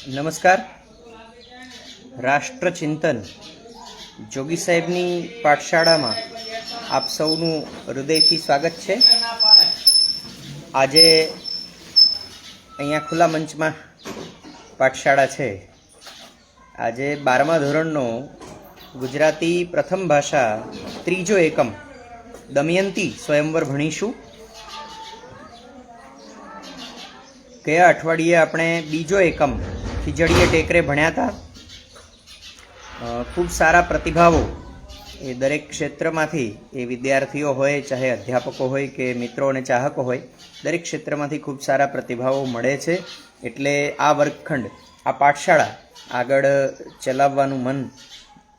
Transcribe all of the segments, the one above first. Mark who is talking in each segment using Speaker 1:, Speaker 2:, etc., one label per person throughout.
Speaker 1: નમસ્કાર. રાષ્ટ્રચિંતન જોગી સાહેબની પાઠશાળામાં આપ સૌનું હૃદયથી સ્વાગત છે. આજે અહીંયા ખુલ્લા મંચમાં પાઠશાળા છે. આજે 12મા ધોરણનો ગુજરાતી પ્રથમ ભાષા ત્રીજો એકમ દમયંતી સ્વયંવર ભણીશું. ગયા અઠવાડિયે આપણે બીજો એકમ ખીજડીએ ટેકરે ભણ્યા હતા. ખૂબ સારા પ્રતિભાવો એ દરેક ક્ષેત્રમાંથી, એ વિદ્યાર્થીઓ હોય, ચાહે અધ્યાપકો હોય કે મિત્રો અને ચાહકો હોય, દરેક ક્ષેત્રમાંથી ખૂબ સારા પ્રતિભાવો મળે છે. એટલે આ વર્ગખંડ, આ પાઠશાળા આગળ ચલાવવાનું મન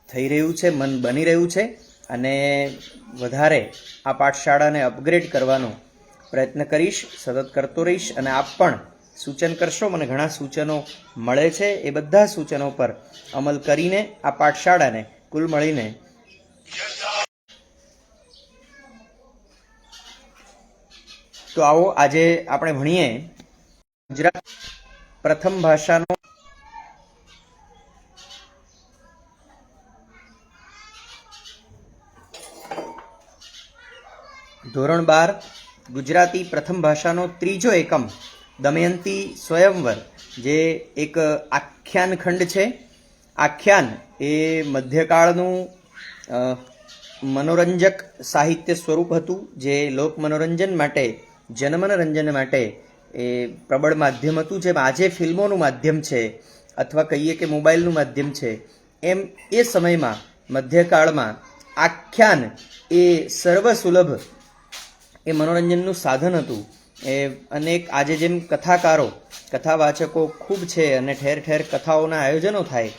Speaker 1: થઈ રહ્યું છે, મન બની રહ્યું છે અને વધારે આ પાઠશાળાને અપગ્રેડ કરવાનો પ્રયત્ન કરીશ, સતત કરતો રહીશ. અને આપ પણ સૂચન કરશો, મને ઘણા સૂચનો મળે છે. એ બધા સૂચનો પર અમલ કરીને આ પાઠશાળાને કુલ મળીને તો આવો આજે આપણે ભણીએ ગુજરાત પ્રથમ ભાષાનો ધોરણ 12 ગુજરાતી પ્રથમ ભાષાનો ત્રીજો એકમ દમયંતી સ્વયંવર, જે એક આખ્યાન ખંડ છે. આખ્યાન એ મધ્યકાળનું મનોરંજક સાહિત્ય સ્વરૂપ હતું, જે લોક મનોરંજન માટે, જનમનોરંજન માટે એ પ્રબળ માધ્યમ હતું. જેમ આજે ફિલ્મોનું માધ્યમ છે અથવા કહીએ કે મોબાઈલનું માધ્યમ છે, એમ એ સમયમાં મધ્યકાળમાં આખ્યાન એ સર્વસુલભ એ મનોરંજનનું સાધન હતું. એ અનેક આજે જેમ કથાકારો, કથાવાચકો ખૂબ છે અને ઠેર ઠેર કથાઓના આયોજનો થાય,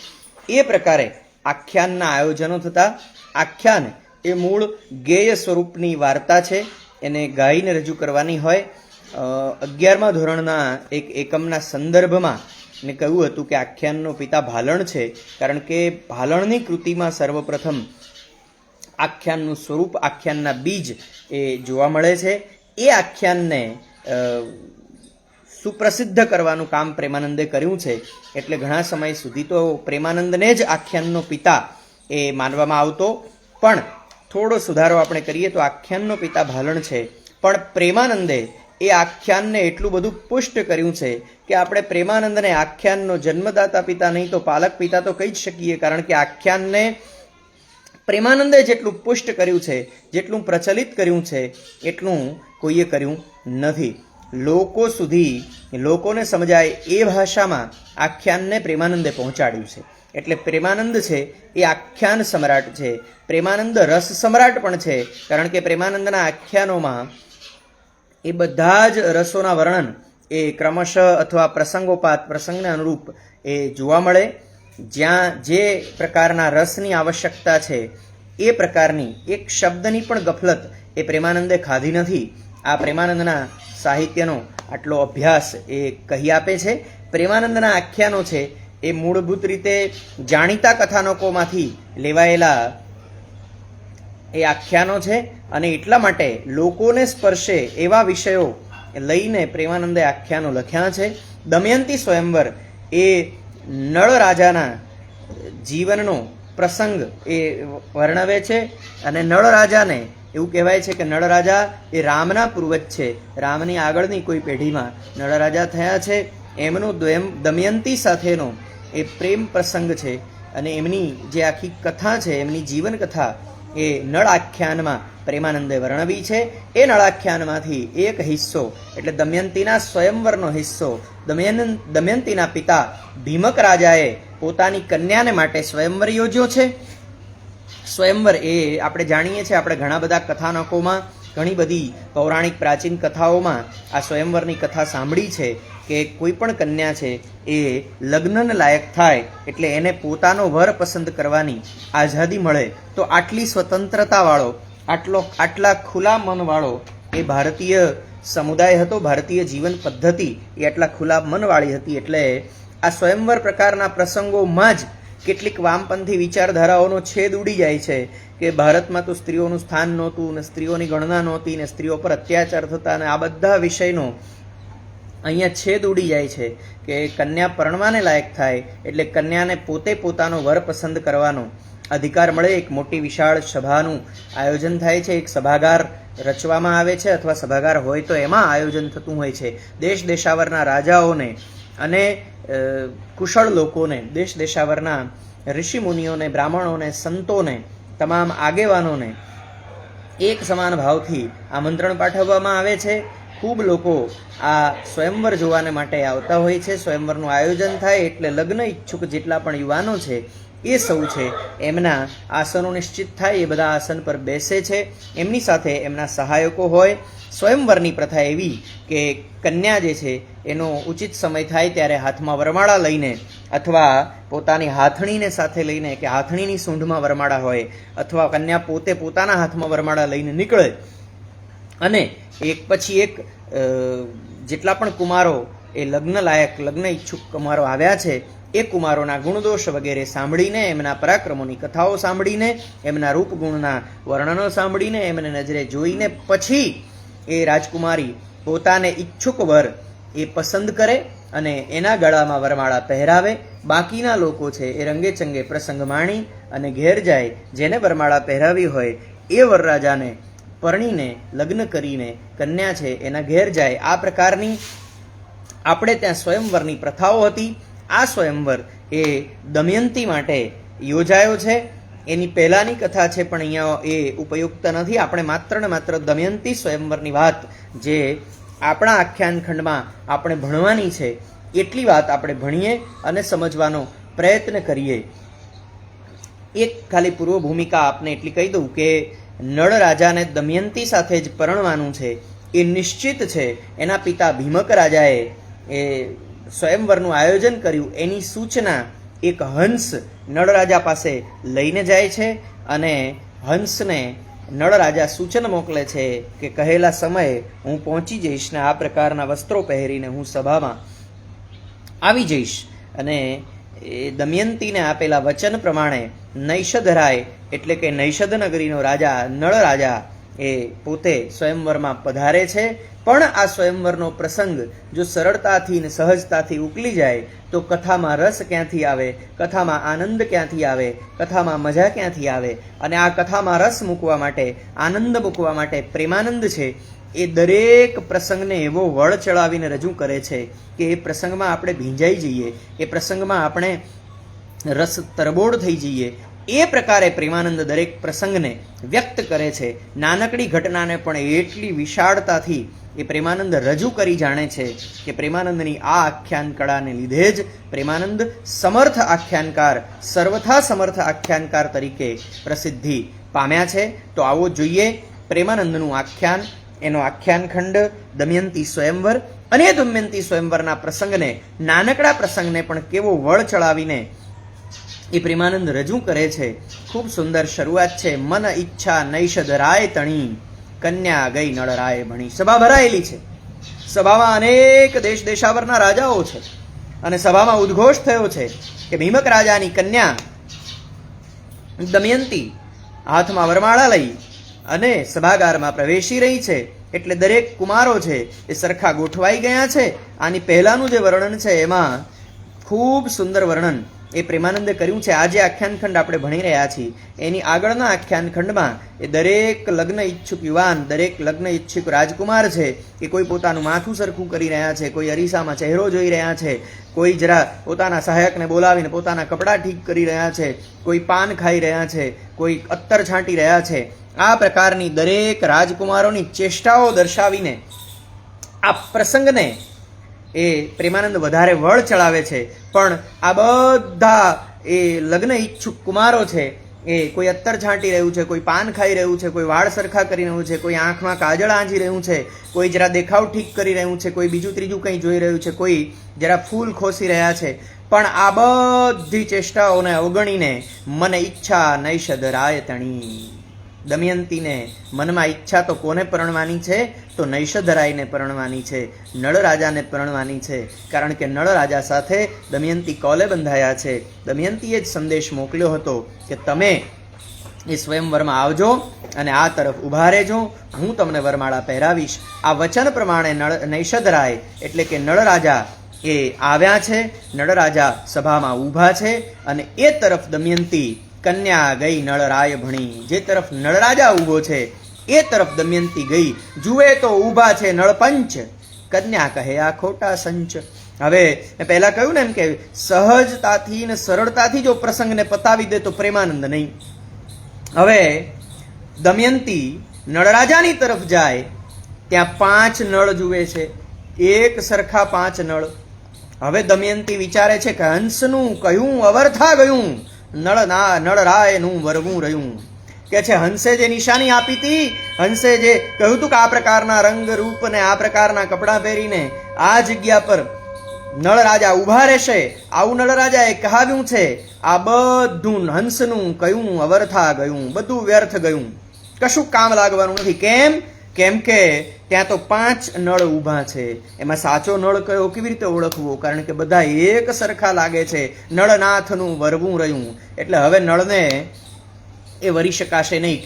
Speaker 1: એ પ્રકારે આખ્યાનના આયોજનો થતા. આખ્યાન એ મૂળ ગેય સ્વરૂપની વાર્તા છે. એને ગાઈને રજૂ કરવાની હોય. 11મા ધોરણના એક એકમના સંદર્ભમાં મેં કહ્યું હતું કે આખ્યાનનો પિતા ભાલણ છે, કારણ કે ભાલણની કૃતિમાં સર્વપ્રથમ આખ્યાનનું સ્વરૂપ, આખ્યાનના બીજ એ જોવા મળે છે. એ આખ્યાનને સુપ્રસિદ્ધ કરવાનું કામ પ્રેમાનંદે કર્યું છે. એટલે ઘણા સમય સુધી તો પ્રેમાનંદને જ આખ્યાનનો પિતા એ માનવામાં આવતો, પણ થોડો સુધારો આપણે કરીએ તો આખ્યાનનો પિતા ભાલણ છે. પણ પ્રેમાનંદે એ આખ્યાનને એટલું બધું પુષ્ટ કર્યું છે કે આપણે પ્રેમાનંદને આખ્યાનનો જન્મદાતા પિતા નહીં તો પાલક પિતા તો કહી જ શકીએ, કારણ કે આખ્યાનને પ્રેમાનંદે જેટલું પુષ્ટ કર્યું છે, જેટલું પ્રચલિત કર્યું છે, એટલું કોઈએ કર્યું નથી. લોકો સુધી, લોકોને સમજાય એ ભાષામાં આખ્યાનને પ્રેમાનંદે પહોંચાડ્યું છે. એટલે પ્રેમાનંદ છે એ આખ્યાન સમ્રાટ છે. પ્રેમાનંદ રસ સમ્રાટ પણ છે, કારણ કે પ્રેમાનંદના આખ્યાનોમાં એ બધા જ રસોના વર્ણન એ ક્રમશઃ અથવા પ્રસંગોપાત, પ્રસંગને અનુરૂપ એ જોવા મળે. જ્યાં જે પ્રકારના રસની આવશ્યકતા છે એ પ્રકારની એક શબ્દની પણ ગફલત એ પ્રેમાનંદે ખાધી નથી. આ પ્રેમાનંદના સાહિત્યનો આટલો અભ્યાસ એ કહી આપે છે. પ્રેમાનંદના આખ્યાનો છે એ મૂળભૂત રીતે જાણીતા કથાનકોમાંથી લેવાયેલા એ આખ્યાનો છે, અને એટલા માટે લોકોને સ્પર્શે એવા વિષયો લઈને પ્રેમાનંદે આખ્યાનો લખ્યા છે. દમયંતી સ્વયંવર એ નળ રાજાના જીવનનો પ્રસંગ એ વર્ણવે છે. અને નળ રાજાને એવું કહેવાય છે કે નળ રાજા એ રામના પૂર્વજ છે. રામની આગળની કોઈ પેઢીમાં નળ રાજા થયા છે. એમનો દમયંતી સાથેનો એ પ્રેમ પ્રસંગ છે. અને એમની જે આખી કથા છે, એમની જીવન કથા એ નળ આખ્યાનમાં પ્રેમાનંદે વર્ણવી છે. એ નળાખ્યાનમાંથી એક હિસ્સો એટલે દમયંતીના સ્વયંવરનો હિસ્સો દમયંતીના પિતા ભીમક રાજાએ પોતાની કન્યાને માટે સ્વયંવર યોજ્યો છે. સ્વયંવર એ આપણે જાણીએ છીએ, આપણે ઘણા બધા કથાનકોમાં, ઘણી બધી પૌરાણિક પ્રાચીન કથાઓમાં આ સ્વયંવરની કથા સાંભળી છે કે કોઈ પણ કન્યા છે એ લગ્નને લાયક થાય એટલે એને પોતાનો વર પસંદ કરવાની આઝાદી મળે. તો આટલી સ્વતંત્રતાવાળો, આટલા ખુલ્લા મનવાળો એ ભારતીય સમુદાય હતો. ભારતીય જીવન પદ્ધતિ એ આટલા ખુલ્લા મનવાળી હતી. એટલે આ સ્વયંવર પ્રકારના પ્રસંગોમાં જ કેટલીક વામપંથી વિચારધારાઓનો છેદ ઉડી જાય છે કે ભારતમાં તો સ્ત્રીઓનું સ્થાન નહોતું ને સ્ત્રીઓની ગણના નહોતી ને સ્ત્રીઓ પર અત્યાચાર થતા, અને આ બધા વિષયનો અહીંયા છેદ ઉડી જાય છે કે કન્યા પરણવાને લાયક થાય એટલે કન્યાને પોતે પોતાનો વર પસંદ કરવાનો અધિકાર મળે. એક મોટી વિશાળ સભાનું આયોજન થાય છે, એક સભાગાર રચવામાં આવે છે અથવા સભાગાર હોય તો એમાં આયોજન થતું હોય છે. દેશ દેશાવરના રાજાઓને અને કુશળ લોકોને, દેશ દેશાવરના ઋષિમુનિઓને, બ્રાહ્મણોને, સંતોને, તમામ આગેવાનોને એક સમાન ભાવથી આમંત્રણ પાઠવવામાં આવે છે. ખૂબ લોકો આ સ્વયંવર જોવાને માટે આવતા હોય છે. સ્વયંવરનું આયોજન થાય એટલે લગ્ન ઈચ્છુક જેટલા પણ યુવાનો છે એ સૌ છે એમના આસનો નિશ્ચિત થાય, એ બધા આસન પર બેસે છે. એમની સાથે એમના સહાયકો હોય. સ્વયંવરની પ્રથા એવી કે કન્યા જે છે એનો ઉચિત સમય થાય ત્યારે હાથમાં વરમાળા લઈને અથવા પોતાની હાથણીને સાથે લઈને કે હાથણીની સૂંઢમાં વરમાળા હોય અથવા કન્યા પોતે પોતાના હાથમાં વરમાળા લઈને નીકળે અને એક પછી એક જેટલા પણ કુમારો એ લગ્ન લાયક, લગ્ન ઈચ્છુક કુમારો આવ્યા છે એ કુમારોના ગુણદોષ વગેરે સાંભળીને, એમના પરાક્રમોની કથાઓ સાંભળીને, એમના રૂપગુણના વર્ણનો સાંભળીને, એમને નજરે જોઈને પછી એ રાજકુમારી પોતાને ઈચ્છુક વર એ પસંદ કરે અને એના ગળામાં વરમાળા પહેરાવે. બાકીના લોકો છે એ રંગે ચંગે પ્રસંગ માણી અને ઘેર જાય. જેને વરમાળા પહેરાવી હોય એ વરરાજાને પરણીને લગ્ન કરીને કન્યા છે એના ઘેર જાય. આ પ્રકારની આપણે ત્યાં સ્વયંવરની પ્રથાઓ હતી. આ સ્વયંવર એ દમયંતી માટે યોજાયો છે. એની પહેલાંની કથા છે પણ અહીંયા એ ઉપયુક્ત નથી. આપણે માત્ર ને માત્ર દમયંતી સ્વયંવરની વાત જે આપણા આખ્યાન ખંડમાં આપણે ભણવાની છે એટલી વાત આપણે ભણીએ અને સમજવાનો પ્રયત્ન કરીએ. એક ખાલી પૂર્વ ભૂમિકા આપને એટલી કહી દઉં કે નળ રાજાને દમયંતી સાથે જ પરણવાનું છે એ નિશ્ચિત છે. એના પિતા ભીમક રાજાએ એ સ્વયંવરનું આયોજન કર્યું. એની સૂચના એક હંસ નળ રાજા પાસે લઈને જાય છે અને હંસને નળ રાજા સૂચન મોકલે છે કે કહેલા સમયે હું પહોંચી જઈશ ને આ પ્રકારના વસ્ત્રો પહેરીને હું સભામાં આવી જઈશ. અને એ દમયંતીને આપેલા વચન પ્રમાણે નૈષધરાય એટલે કે નૈષધ નગરીનો રાજા નળ રાજા એ પોતે સ્વયંવરમાં પધારે છે. પણ આ સ્વયંવરનો પ્રસંગ જો સરળતાથી ને સહજતાથી ઉકલી જાય તો કથામાં રસ ક્યાંથી આવે, કથામાં આનંદ ક્યાંથી આવે, કથામાં મજા ક્યાંથી આવે. અને આ કથામાં રસ મૂકવા માટે, આનંદ મૂકવા માટે પ્રેમાનંદ છે એ દરેક પ્રસંગને એવો વળ ચડાવીને રજૂ કરે છે કે એ પ્રસંગમાં આપણે ભીંજાઈ જઈએ, એ પ્રસંગમાં આપણે રસ તરબોળ થઈ જઈએ. એ પ્રકારે પ્રેમાનંદ દરેક પ્રસંગને વ્યક્ત કરે છે. નાનકડી ઘટનાને પણ એટલી વિશાળતાથી એ પ્રેમાનંદ રજૂ કરી જાણે છે કે પ્રેમાનંદની આ આખ્યાન કળાને લીધે જ પ્રેમાનંદ સમર્થ આખ્યાનકાર, સર્વથા સમર્થ આખ્યાનકાર તરીકે પ્રસિદ્ધિ પામ્યા છે. તો આવો જોઈએ પ્રેમાનંદનું આખ્યાન, એનો આખ્યાન ખંડ દમયંતી સ્વયંવર. અને દમયંતી સ્વયંવરના પ્રસંગને, નાનકડા પ્રસંગને પણ કેવો વળ ચડાવીને એ પ્રેમાનંદ રજૂ કરે છે. ખૂબ સુંદર શરૂઆત છે. મન ઈચ્છા નૈષધ રાય તણી, કન્યા ગઈ નળરાય ભણી. સભા ભરાયેલી છે. સભામાં અનેક દેશ દેશાવરના રાજાઓ છે અને સભામાં ઉદ્ઘોષ થયો છે કે ભીમક રાજાની કન્યા દમયંતી હાથમાં વરમાળા લઈ અને સભાગારમાં પ્રવેશી રહી છે. એટલે દરેક કુમારો છે એ સરખા ગોઠવાઈ ગયા છે. આની પહેલાનું જે વર્ણન છે એમાં ખૂબ સુંદર વર્ણન એ પ્રેમાનંદે કર્યું છે. આ જે આખ્યાન ખંડ આપણે ભણી રહ્યા છીએ એની આગળના આખ્યાન ખંડમાં એ દરેક લગ્ન ઈચ્છુક યુવાન, દરેક લગ્ન ઈચ્છુક રાજકુમાર છે કે કોઈ પોતાનું માથું સરખું કરી રહ્યા છે, કોઈ અરીસામાં ચહેરો જોઈ રહ્યા છે, કોઈ જરા પોતાના સહાયકને બોલાવીને પોતાના કપડાં ઠીક કરી રહ્યા છે, કોઈ પાન ખાઈ રહ્યા છે, કોઈ અત્તર છાંટી રહ્યા છે. આ પ્રકારની દરેક રાજકુમારોની ચેષ્ટાઓ દર્શાવીને આ પ્રસંગને એ પ્રેમાનંદ વધારે વળ ચડાવે છે. પણ આ બધા એ લગ્ન ઈચ્છુક કુમારો છે એ કોઈ અત્તર છાંટી રહ્યું છે, કોઈ પાન ખાઈ રહ્યું છે, કોઈ વાળ સરખા કરી રહ્યું છે, કોઈ આંખમાં કાજળ આંજી રહ્યું છે, કોઈ જરા દેખાવ ઠીક કરી રહ્યું છે, કોઈ બીજું ત્રીજું કંઈ જોઈ રહ્યું છે, કોઈ જરા ફૂલ ખોસી રહ્યા છે. પણ આ બધી ચેષ્ટાઓને અવગણીને મને ઈચ્છા નૈષધ રાય તણી, દમયંતીને મનમાં ઈચ્છા તો કોને પરણવાની છે? તો નૈષધરાયને પરણવાની છે, નળ રાજાને પરણવાની છે. કારણ કે નળ રાજા સાથે દમયંતી કોલે બંધાયા છે. દમયંતીએ જ સંદેશ મોકલ્યો હતો કે તમે એ સ્વયંવરમાં આવજો અને આ તરફ ઊભા રહેજો, હું તમને વરમાળા પહેરાવીશ. આ વચન પ્રમાણે નૈષધરાય એટલે કે નળ રાજા એ આવ્યા છે. નળરાજા સભામાં ઊભા છે અને એ તરફ દમયંતી કન્યા ગઈ નળરાય ભણી. જે તરફ નળરાજા ઊભો છે એ તરફ દમયંતી ગઈ. જુએ તો ઊભા છે નળપંચ, કન્યા કહે આ ખોટા સંચ. હવે મેં પહેલા કહ્યું ને એમ કે સહજતાથી ને સરળતાથી જો પ્રસંગને પતાવી દે તો પ્રેમાનંદ નહીં. હવે દમયંતી નળરાજાની તરફ જાય ત્યાં 5 નળ જુએ છે, એક સરખા 5 નળ. હવે દમયંતી વિચારે છે કે હંસનું કયું અવર્થા ગયું, નળરાયનું વરવું રહ્યું. કે છે હંસે જે નિશાની આપી હતી, હંસે જે કહ્યું હતું કે આ પ્રકારના રંગ રૂપ ને આ પ્રકારના કપડાં પહેરીને આ જગ્યા પર નળ રાજા ઊભા રહેશે, આવું નળ રાજાએ કહાવ્યું છે. આ બધું હંસનું કયું અવર્થા ગયું, બધું વ્યર્થ ગયું, કશું કામ લાગવાનું નથી. કેમ કે ત્યાં તો 5 નળ ઊભા છે. એમાં સાચો નળ કયો કેવી રીતે ઓળખવો? કારણ કે બધા એક સરખા લાગે છે. નળનાથનું વરવું રહ્યું એટલે હવે નળને એ વરી શકાશે નહીં.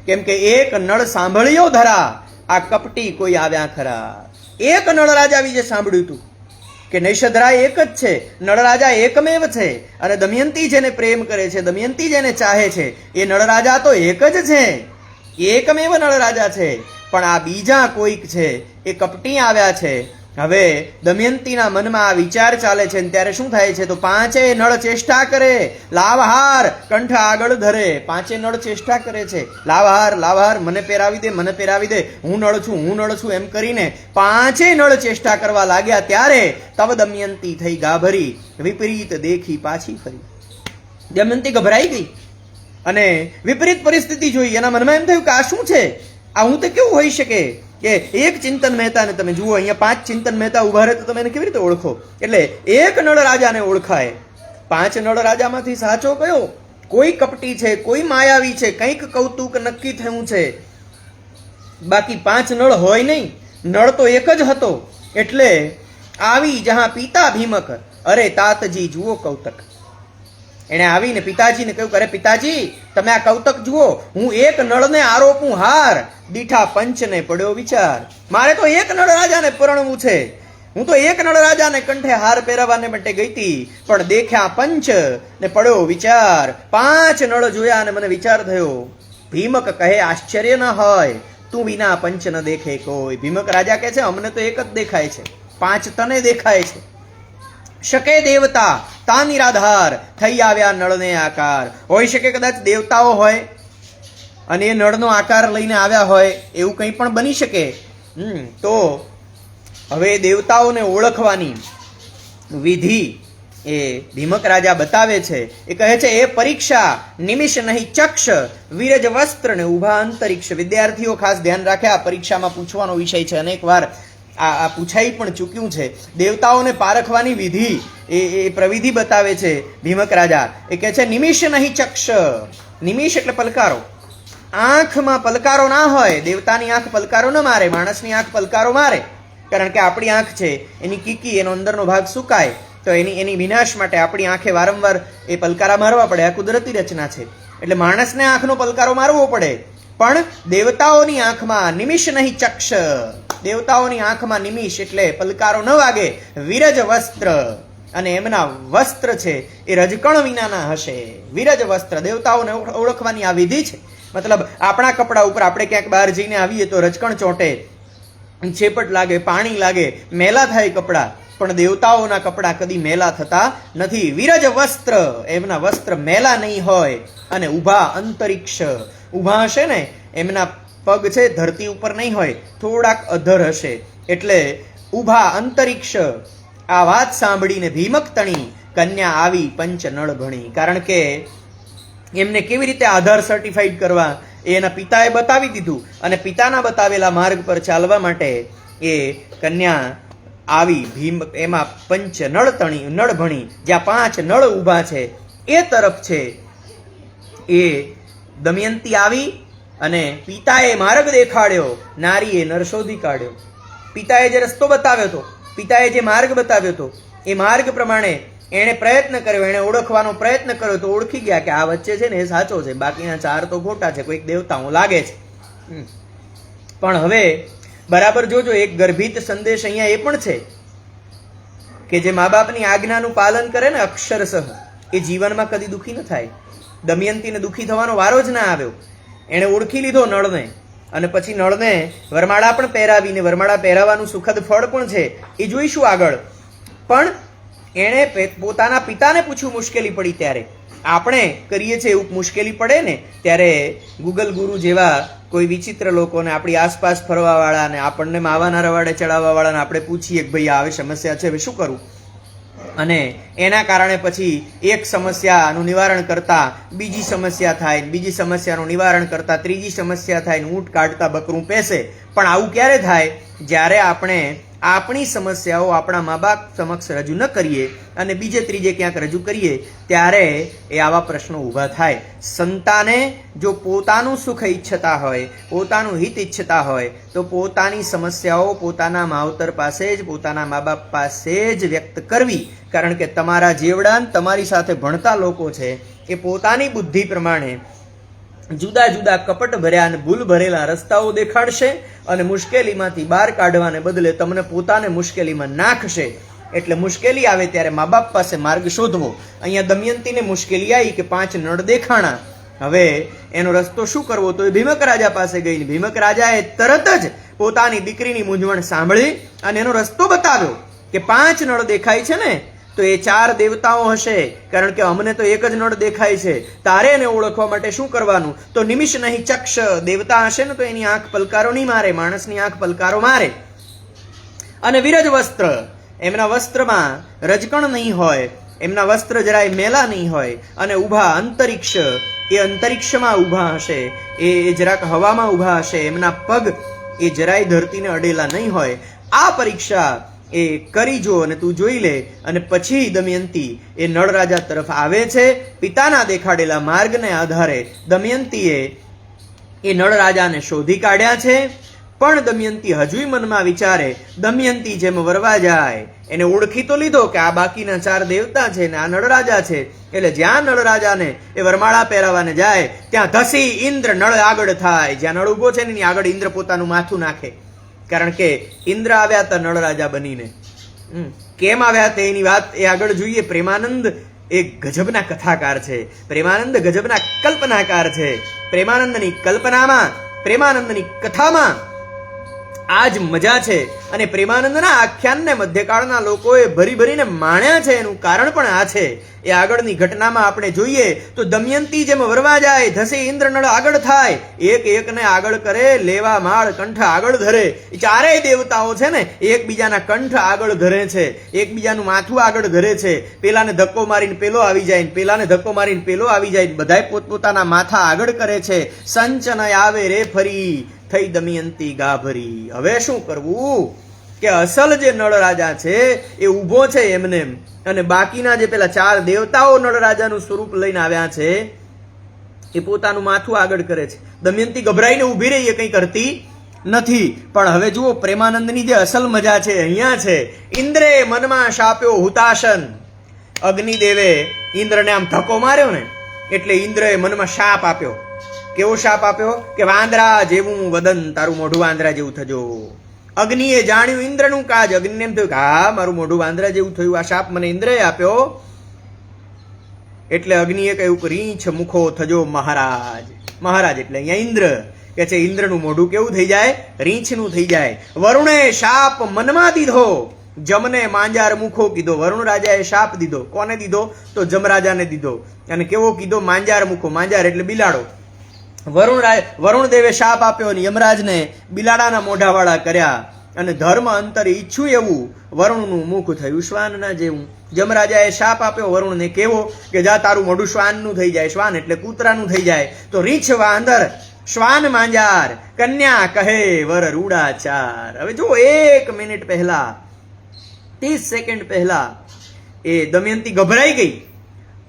Speaker 1: કેમ કે એક નળ સાંભળ્યો ધરા, આ કપટી કોઈ આવ્યા ખરા. એક નળ રાજા વિશે સાંભળ્યું હતું કે નૈષધરાય એક જ છે, નળરાજા એકમેવ છે અને દમયંતી જેને પ્રેમ કરે છે, દમયંતી જેને ચાહે છે એ નળરાજા તો એક જ છે, એકમેવ નળરાજા છે. પણ આ બીજા કોઈક છે એ કપટી આવ્યા છે. હવે દમયંતીના મનમાં આ વિચાર ચાલે છે ત્યારે શું થાય છે તો 5 નળ ચેષ્ટા કરે, લાવહાર કંઠ આગળ ધરે. 5 નળ ચેષ્ટા કરે છે, લાવહાર મને પહેરાવી દે, મને પહેરાવી દે, હું નળ છું એમ કરીને 5 નળ ચેષ્ટા કરવા લાગ્યા. ત્યારે તવ દમયંતી થઈ ગાભરી, વિપરીત દેખી પાછી ફરી. દમયંતી ગભરાઈ ગઈ અને વિપરીત પરિસ્થિતિ જોઈ. એના મનમાં એમ થયું કે આ શું છે, આ હું તો કેવું હોઈ શકે કે એક ચિંતન મહેતાને તમે જુઓ, અહીંયા 5 ચિંતન મહેતા ઉભા રહે તો તમે એને કેવી રીતે ઓળખો? એટલે એક નળ રાજાને ઓળખાય. 5 નળ રાજામાંથી સાચો કયો? કોઈ કપટી છે, કોઈ માયાવી છે, કંઈક કૌતુક નક્કી થયું છે. બાકી 5 નળ હોય નહીં, નળ તો એક જ હતો. એટલે આવી જહાં પિતા ભીમક, અરે તાતજી જુઓ કૌતક. એણે આવીને પિતાજીને કહ્યું, અરે પિતાજી તમે આ કૌતક જુઓ, હું એક નળને આરોપું હાર, દીઠા પંચને પડ્યો વિચાર. મારે તો એક નળ રાજાને પરણવું છે, હું તો એક નળ રાજાને કંઠે હાર પહેરાવવાને માટે ગઈ હતી, પણ દેખ્યા પંચ ને પડ્યો વિચાર. 5 નળ જોયા અને મને વિચાર થયો. ભીમક કહે આશ્ચર્ય ન હોય, તું વિના પંચ ન દેખે કોઈ. ભીમક રાજા કહે છે અમને તો એક જ દેખાય છે, 5 તને દેખાય છે. શકે દેવતા તા નિરાધાર, થઈ આવ્યા નળને આકાર. હોઈ શકે કદાચ દેવતાઓ હોય અને એ નળનો આકાર લઈને આવ્યા હોય, એવું કંઈ પણ બની શકે. તો હવે દેવતાઓને ઓળખવાની વિધિ એ ભીમક રાજા બતાવે છે. એ કહે છે એ પરીક્ષા નિમિષ નહીં ચક્ષ, વિરજ વસ્ત્ર ને ઉભા અંતરિક્ષ. વિદ્યાર્થીઓ ખાસ ધ્યાન રાખે, આ પરીક્ષામાં પૂછવાનો વિષય છે, અનેક વાર આ પૂછાઈ પણ ચૂક્યું છે. દેવતાઓને પારખવાની વિધિ એ પ્રવિધિ બતાવે છે ભીમક રાજા. એ કહે છે નિમિષ નહીં ચક્ષ. નિમિષ એટલે પલકારો, આંખમાં પલકારો ના હોય. દેવતાની આંખ પલકારો ન મારે, માણસની આંખ પલકારો મારે. કારણ કે આપણી આંખ છે એની કીકી, એનો અંદરનો ભાગ સુકાય તો એની વિનાશ માટે આપણી આંખે વારંવાર એ પલકારા મારવા પડે. આ કુદરતી રચના છે. એટલે માણસને આંખનો પલકારો મારવો પડે. પણ દેવતાઓની આંખમાં નિમિષ નહીં ચક્ષ, દેવતાઓની આંખમાં નિમિષ એટલે પલકારો ન વાગે. વિરજ વસ્ત્ર, અને એમના વસ્ત્ર છે એ રજકણ વિનાના હશે. વિરજ વસ્ત્ર, દેવતાઓને ઓળખવાની આ વિધિ છે. મતલબ આપણા કપડા ઉપર આપણે ક્યાંક બહાર જઈને આવીએ તો રજકણ ચોંટે, છેપટ લાગે, પાણી લાગે, મેલા થાય કપડા. પણ દેવતાઓના કપડા કદી મેલા થતા નથી. વિરજ વસ્ત્ર, એમના વસ્ત્ર મેલા નહીં હોય. અને ઉભા અંતરિક્ષ, ઉભા હશે ને એમના પગ છે ધરતી ઉપર નહીં હોય, થોડાક અધર હશે. એટલે ઉભા અંતરિક્ષ. આ વાત સાંભળીને ભીમક તણી કન્યા આવી પંચ નળ ભણી. કારણ કે એમને કેવી રીતે આધાર સર્ટિફાઈડ કરવા એ એના પિતાએ બતાવી દીધું, અને પિતાના બતાવેલા માર્ગ પર ચાલવા માટે એ કન્યા આવી. ભીમ એમાં પંચ નળ ભણી. જ્યાં 5 નળ ઊભા છે એ તરફ છે એ દમયંતી આવી અને પિતાએ માર્ગ દેખાડ્યો, નારીએ નર શોધી કાઢ્યો. પિતાએ જે રસ્તો બતાવ્યો હતો, પિતાએ જે માર્ગ બતાવ્યો હતો એ માર્ગ પ્રમાણે એણે પ્રયત્ન કર્યો, એણે ઓળખવાનો પ્રયત્ન કર્યો તો ઓળખી ગયા કે આ વચ્ચે છે ને એ સાચો છે, બાકીના 4 તો ખોટા છે, કોઈક દેવતાઓ લાગે છે. પણ હવે બરાબર જોજો, એક ગર્ભિત સંદેશ અહીંયા એ પણ છે કે જે મા બાપની આજ્ઞાનું પાલન કરે ને અક્ષરશઃ, એ જીવનમાં કદી દુઃખી ન થાય. દમયંતીને દુઃખી થવાનો વારો જ ના આવ્યો. એણે ઓળખી લીધો નળને, અને પછી નળને વરમાળા પણ પહેરાવીને, વરમાળા પહેરાવાનું સુખદ ફળ પણ છે, એ જોઈશું આગળ. પણ એણે પોતાના પિતાને પૂછ્યું મુશ્કેલી પડી ત્યારે. આપણે કરીએ છીએ એવું મુશ્કેલી પડે ને ત્યારે ગૂગલ ગુરુ જેવા કોઈ વિચિત્ર લોકોને, આપણી આસપાસ ફરવાવાળાને, આપણને માવાના રવાડે ચડાવવાવાળાને આપણે પૂછીએ કે ભાઈ આવી સમસ્યા છે, હવે શું કરું? અને એના કારણે પછી એક સમસ્યાનું નિવારણ કરતા બીજી સમસ્યા થાય, બીજી સમસ્યાનું નિવારણ કરતા ત્રીજી સમસ્યા થાય, ઊંટ કાઢતા બકરું પેસે. પણ આવું ક્યારે થાય? જ્યારે આપણે આપણી સમસ્યાઓ આપણા મા બાપ સમક્ષ રજૂ ન કરીએ અને બીજે ત્રીજે ક્યાંક રજૂ કરીએ, ત્યારે એ આવા પ્રશ્નો ઊભા થાય. સંતાને જો પોતાનું સુખ ઈચ્છતા હોય, પોતાનું હિત ઈચ્છતા હોય, તો પોતાની સમસ્યાઓ પોતાના માવતર પાસે જ, પોતાના મા બાપ પાસે જ વ્યક્ત કરવી. કારણ કે તમારા જેવડા, તમારી સાથે ભણતા લોકો છે, એ પોતાની બુદ્ધિ પ્રમાણે જુદા જુદા કપટ ભર્યા અને ભૂલ ભરેલા રસ્તાઓ દેખાડશે અને મુશ્કેલીમાંથી બહાર કાઢવાને બદલે તમને પોતાને મુશ્કેલીમાં નાખશે. એટલે મુશ્કેલી આવે ત્યારે મા બાપ પાસે માર્ગ શોધવો. અહીંયા દમયંતીને મુશ્કેલી આવી કે 5 નળ દેખાણા. હવે એનો રસ્તો શું કરવો? તો એ ભીમક રાજા પાસે ગઈ. ભીમક રાજાએ તરત જ પોતાની દીકરીની મૂંઝવણ સાંભળી અને એનો રસ્તો બતાવ્યો કે 5 નળ દેખાય છે ને, તો એ 4 દેવતાઓ હશે, કારણ કે અમને તો એક જ નળ દેખાય છે. તારે એને ઓળખવા માટે શું કરવાનું? તો નિમિષ નહીં ચક્ષ, દેવતા હશે ને તો એની આંખ પલકારો નહીં મારે, માણસની આંખ પલકારો મારે. અને વિરજ વસ્ત્ર, એમના વસ્ત્રમાં રજકણ નહીં હોય, એમના વસ્ત્ર જરાય મેલા નહીં હોય. અને ઊભા અંતરિક્ષ, એ અંતરિક્ષમાં ઊભા હશે, એ જરાક હવામાં ઊભા હશે, એમના પગ એ જરાય ધરતીને અડેલા નહીં હોય. આ પરીક્ષા એ કરી જો અને તું જોઈ લે. અને પછી દમયંતી એ નળ રાજા તરફ આવે છે. પિતાના દેખાડેલા માર્ગને આધારે દમયંતીએ એ નળ રાજાને શોધી કાઢ્યા છે. પણ દમયંતી હજુય મનમાં વિચારે, દમયંતી જેમ વરવા જાય, એને ઓળખી તો લીધો કે આ બાકીના 4 દેવતા છે ને આ નળ રાજા છે. એટલે જ્યાં નળ રાજાને એ વરમાળા પહેરાવાને જાય ત્યાં ધસી ઇન્દ્ર નળ આગળ થાય. જ્યાં નળ ઉભો છે ને એની આગળ ઇન્દ્ર પોતાનું માથું નાખે. કારણ કે ઇન્દ્ર આવ્યા હતા નળ રાજા બનીને. કેમ આવ્યા તે એની વાત એ આગળ જોઈએ. પ્રેમાનંદ એ ગજબના કથાકાર છે, પ્રેમાનંદ ગજબના કલ્પનાકાર છે. પ્રેમાનંદની કલ્પનામાં, પ્રેમાનંદની કથામાં આ જ મજા છે. અને પ્રેમાનંદના આખ્યાનને મધ્યકાળના લોકોએ ભરી ભરીને માણ્યા છે. એનું કારણ પણ આ છે. એ આગળની ઘટનામાં આપણે જોઈએ તો દમયંતી જેમ વરવા જાય, ધસી ઇન્દ્ર નળ આગળ થાય, એક એકને આગળ કરે, લેવા માળ કંઠ આગળ ધરે. 4 દેવતાઓ છે ને એકબીજાના કંઠ આગળ ધરે છે, એકબીજાનું માથું આગળ ધરે છે. પેલાને ધક્કો મારીને પેલો આવી જાય, પેલાને ધક્કો મારીને પેલો આવી જાય, બધાય પોતપોતાના માથા આગળ કરે છે. સંચન આવે રે ફરી, થઈ દમયંતી ગાભરી. હવે શું કરવું? કે અસલ જે નળ રાજા છે એ ઊભો છે એમને, અને બાકીના જે પેલા 4 દેવતાઓ નળ રાજાનું સ્વરૂપ લઈને આવ્યા છે એ પોતાનું માથું આગળ કરે છે. દમયંતી ગભરાઈને ઊભી રહી, એ કંઈ કરતી નથી. પણ હવે જુઓ પ્રેમાનંદની જે અસલ મજા છે અહીંયા છે. ઇન્દ્રે મનમાં શાપ્યો હુતાશન. અગ્નિદેવે ઇન્દ્રને આમ ધક્કો માર્યો ને એટલે ઇન્દ્રએ મનમાં શાપ આપ્યો. કેવો શાપ આપ્યો? કે વાંદરા જેવું વદન, તારું મોઢું વાંદરા જેવું થજો. અગ્નિએ જાણ્યું ઇન્દ્રનું કાજ. અગ્નિને એમ થયું કે હા, મારું મોઢું વાંદરા જેવું થયું, આ શાપ મને ઇન્દ્રએ આપ્યો. એટલે અગ્નિએ કહ્યું કે રીંછ મુખો થજો મહારાજ. મહારાજ એટલે અહીંયા ઇન્દ્ર કે છે, ઇન્દ્રનું મોઢું કેવું થઈ જાય? રીંછનું થઈ જાય. વરુણે શાપ મનમાં દીધો, જમને માંજાર મુખો કીધો. વરુણ રાજાએ શાપ દીધો. કોને દીધો? તો જમરાજાને દીધો. અને કેવો કીધો? માંજાર મુખો. માંજાર એટલે બિલાડો. વરુણ દેવે શાપ આપ્યો અને યમરાજને બિલાડાના મોઢાવાળા કર્યા. અને ધર્મ અંતર ઈચ્છું એવું વરુણનું મુખ થયું શ્વાનના જેવું. જમરાજાએ શાપ આપ્યો વરુણને, કેવો? કે જા તારું મોઢું શ્વાનનું થઈ જાય. શ્વાન એટલે કૂતરાનું થઈ જાય. તો રીંછ વાંદર, શ્વાન માંજાર, કન્યા કહે વર રૂડા ચાર. હવે જો 1 મિનિટ પહેલા, 30 સેકન્ડ પહેલા એ દમયંતી ગભરાઈ ગઈ.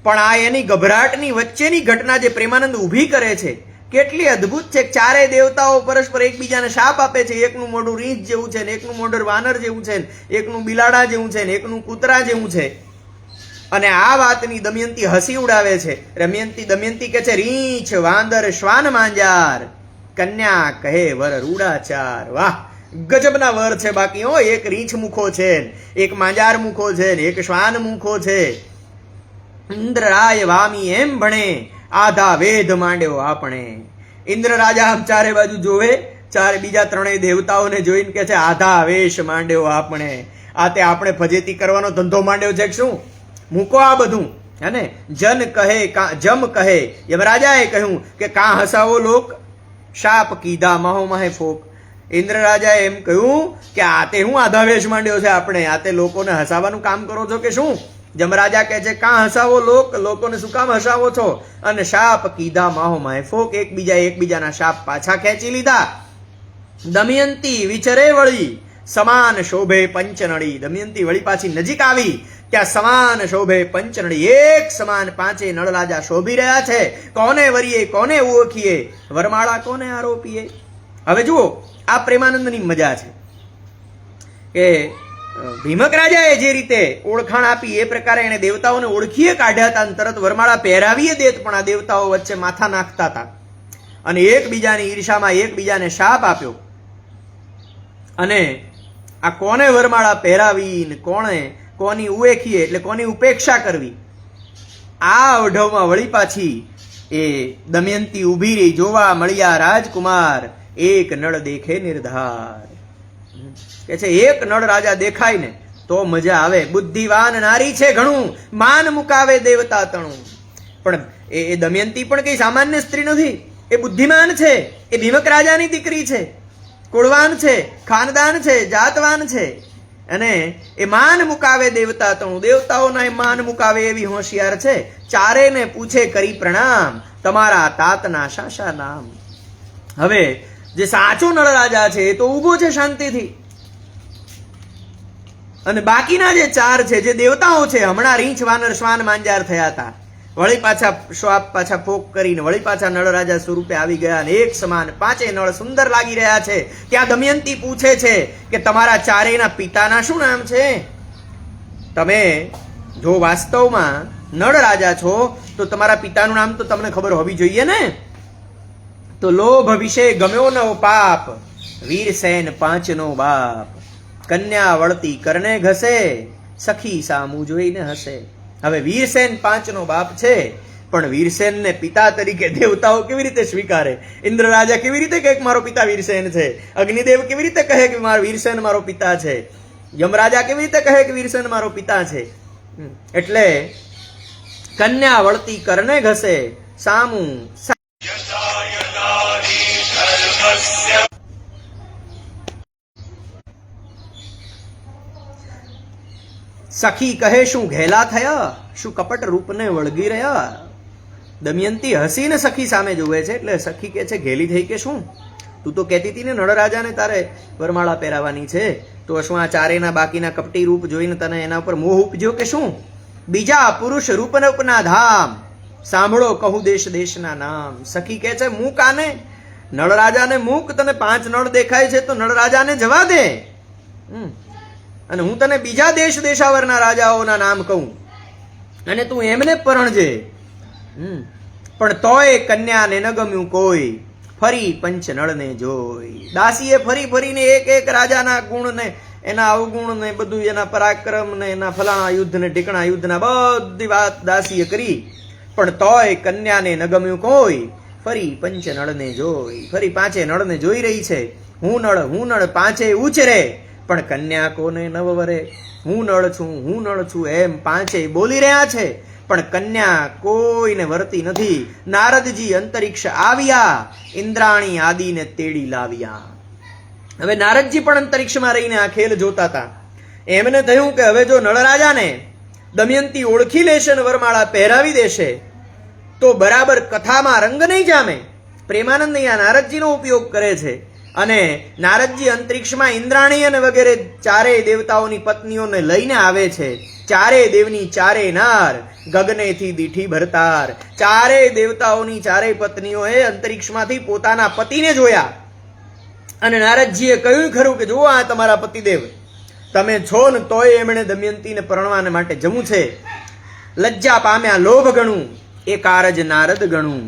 Speaker 1: પણ આ એની ગભરાટની વચ્ચેની ઘટના જે પ્રેમાનંદ ઊભી કરે છે કેટલી અદ્ભુત છે. 4 દેવતાઓ પરસ્પર એકબીજાને શાપ આપે છે. એકનું મોઢું રીંછ જેવું છે, એકનું મોઢું વાનર જેવું છે, એકનું બિલાડા જેવું છે, એકનું કૂતરા જેવું છે. અને આ વાતની દમયંતી હસી ઉડાવે છે. દમયંતી કહે છે, રીંછ વાંદર શ્વાન માંજાર, કન્યા કહે વર રૂડાચાર. વાહ, ગજબના વર છે. બાકી એક રીંછ મુખો છે, એક માંજાર મુખો છે, એક શ્વાન મુખો છે. ઇન્દ્રરાય વામી એમ ભણે, આધા વેદ માંડ્યો આપણે. ઇન્દ્ર રાજા આમ ચારે બાજુ જોવે, બીજા ત્રણેય દેવતાઓને જોઈને કે છે, આધા વેશ માંડ્યો આપણે. આ તે આપણે ફજેતી કરવાનો ધંધો માંડ્યો છે કે શું? મૂકો આ બધું. હે ને? જમ કહે, યમરાજાએ કહ્યું કે કાં હસાવો લોક, શાપ કીધા મહો મહે ફોક. ઇન્દ્ર રાજાએ એમ કહ્યું કે આ તે હું આધાવેશ માંડ્યો છે આપણે, આ તે લોકોને હસાવાનું કામ કરો છો કે શું? જમરાજા કહે છે, કાં હસાવો લોકોને શું કામ હસાવો છો? અને શાપ કીધા માહો માહે ફોક, એકબીજાના શાપ પાછા ખેંચી લીધા. દમયંતી વિચરે વળી, સમાન શોભે પંચનળી. દમયંતી વળી પાછી નજીક આવી, ત્યાં સમાન શોભે પંચનળી, એક સમાન પાંચે નળ રાજા શોભી રહ્યા છે. કોને વરીએ, કોને ઓળખીએ, વરમાળા કોને આરોપીએ. હવે જુઓ, આ પ્રેમાનંદની મજા છે કે ભીમક રાજાએ જે રીતે ઓળખાણ આપી એ પ્રકારે એને દેવતાઓને ઓળખીએ કાઢ્યા હતા, અને તરત વરમાળા પહેરાવીએ દેત, પણ આ દેવતાઓ વચ્ચે માથા નાખતા હતા અને એકબીજાની ઈર્ષામાં એકબીજાને શાપ આપ્યો. અને આ કોને વરમાળા પહેરાવી ને કોની ઉએખીએ એટલે કોની ઉપેક્ષા કરવી, આ અવઢવમાં વળી પાછી એ દમયંતી ઊભી રહી. જોવા મળ્યા રાજકુમાર, એક નળ દેખે નિર્ધાર. કે છે એક નળ રાજા દેખાય ને તો મજા આવે. બુદ્ધિવાન નારી છે ઘણું, માન મુકાવે દેવતા તણું. પણ એ દમયંતી પણ કઈ સામાન્ય સ્ત્રી નથી, એ બુદ્ધિમાન છે, એ ભીમક રાજાની દીકરી છે, કુળવાન છે, ખાનદાન છે, જાતવાન છે, અને એ માન મુકાવે દેવતા તણું. દેવતાઓના એ માન મુકાવે એવી હોશિયાર છે. ચારે ને પૂછે કરી પ્રણામ, તમારા તાતના શાશા નામ. હવે જે સાચો નળ રાજા છે એ તો ઊભો છે શાંતિથી, અને બાકીના જે ચાર છે જે દેવતાઓ છે, હમણાં રીંછ વાનર શ્વાન માંજાર થયા હતા, વળી પાછા ફોક કરીને વળી પાછા નળ રાજા સ્વરૂપે આવી ગયા, અને એક સમાન પાંચે નળ સુંદર લાગી રહ્યા છે. ત્યાં દમયંતી પૂછે છે કે તમારા ચારેયના પિતાના શું નામ છે? તમે જો વાસ્તવમાં નળ રાજા છો તો તમારા પિતાનું નામ તો તમને ખબર હોવી જોઈએ ને. તો લોભ વિશે ગમ્યો ન પાપ, વીરસેન પાંચનો બાપ. કન્યા વળતી કરને ઘસે, સખી સામું જોઈને હસે. હવે વીરસેન પાંચનો બાપ છે, પણ વીરસેનને પિતા તરીકે દેવતાઓ કેવી રીતે સ્વીકારે? ઇન્દ્ર રાજા કેવી રીતે કહે કે મારો પિતા વીરસેન છે? અગ્નિદેવ કેવી રીતે કહે કે વીરસેન મારો પિતા છે? યમરાજા કેવી રીતે કહે કે વીરસેન મારો પિતા છે? એટલે કન્યા વળતી કરને ઘસે, સામું સખી કહે શું ઘેલા થયા, શું કપટ રૂપને વળગી રહ્યા. દમયંતી હસીને સખી સામે જોવે છે, એટલે સખી કહે છે ઘેલી થઈ કે શું? તું તો કહેતી હતી ને નળરાજાને તારે વરમાળા પહેરાવાની છે, તો શું આ ચારેના બાકીના કપટી રૂપ જોઈને તને એના ઉપર મોહ ઉપજ્યો કે શું? બીજા પુરુષ રૂપના ધામ, સાંભળો કહું દેશ દેશના નામ. સખી કહે છે મૂક આને, નળરાજાને મૂક, તને 5 નળ દેખાય છે તો નળરાજાને જવા દે, અને હું તને બીજા દેશ દેશાવરના રાજાઓના નામ કહું, અને તું એમને પરણજે. પણ તોય કન્યાને ન ગમ્યું કોઈ, ફરી પંચનળને જોઈ. દાસીએ ફરી ફરીને એક રાજાના ગુણ ને એના અવગુણ ને બધું, એના પરાક્રમ ને એના ફલાણા યુદ્ધ ને ઢીકણા યુદ્ધના બધી વાત દાસીએ કરી, પણ તોય કન્યાને ન ગમ્યું કોઈ, ફરી પંચનળને જોઈ. ફરી 5 નળને જોઈ રહી છે. હું નળ 5 ઉછરે, પણ કન્યા કોને નવ વરે. હું નળ છું એમ 5 બોલી રહ્યા છે, પણ કન્યા કોઈને વરતી નથી. નારદજી અંતરિક્ષ આવ્યા, ઇન્દ્રાણી આદિને તેડી લાવ્યા. હવે નારદજી પણ અંતરિક્ષમાં રહીને આ ખેલ જોતા હતા. એમને થયું કે હવે જો નળરાજાને દમયંતી ઓળખી લેશે ને વરમાળા પહેરાવી દેશે તો બરાબર કથામાં રંગ નહીં જામે. પ્રેમાનંદ અહીંયા નારદજીનો ઉપયોગ કરે છે, અને નારદજી અંતરિક્ષમાં ઇન્દ્રાણી અને વગેરે ચારેય દેવતાઓની પત્નીઓને લઈને આવે છે. ચારેય દેવની ચારેય નાર, ગગનેથી દીઠી ભરતાર. ચારેય દેવતાઓની ચારેય પત્નીઓએ અંતરિક્ષમાંથી પોતાના પતિને જોયા, અને નારદજીએ કહ્યું ખરું કે જુઓ આ તમારા પતિદેવ, તમે છો ને તોય એમણે દમયંતીને પરણવાને માટે જમું છે. લજ્જા પામ્યા લોભ ગણું, એ કારજ નારદ ગણું.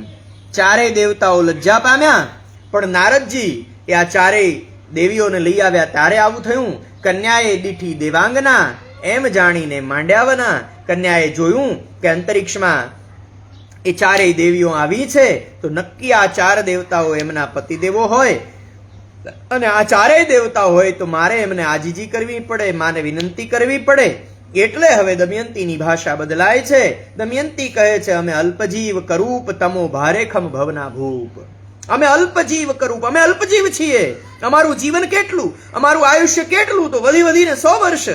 Speaker 1: ચારેય દેવતાઓ લજ્જા પામ્યા, પણ નારદજી એ આ ચારેય દેવીઓને લઈ આવ્યા ત્યારે આવું થયું. કન્યાએ દીઠી દેવાંગના, એમ જાણીને માંડ્યાવના. કન્યાએ જોયું કે અંતરિક્ષમાં એ ચારેય દેવીઓ આવી છે, તો નક્કી આ ચાર દેવતાઓ એમના પતિદેવો હોય, અને આ ચારેય દેવતા હોય તો મારે એમને આજીજી કરવી પડે, માને વિનંતી કરવી પડે. એટલે હવે દમયંતીની ભાષા બદલાય છે. દમયંતી કહે છે, અમે અલ્પજીવ કરૂપ, તમો ભારેખમ ભવના ભૂપ. અમે અલ્પજીવ કરૂપ, અમે અલ્પજીવ છીએ. અમારું જીવન કેટલું, અમારું આયુષ્ય કેટલું, તો વધી વધીને 100 વર્ષ.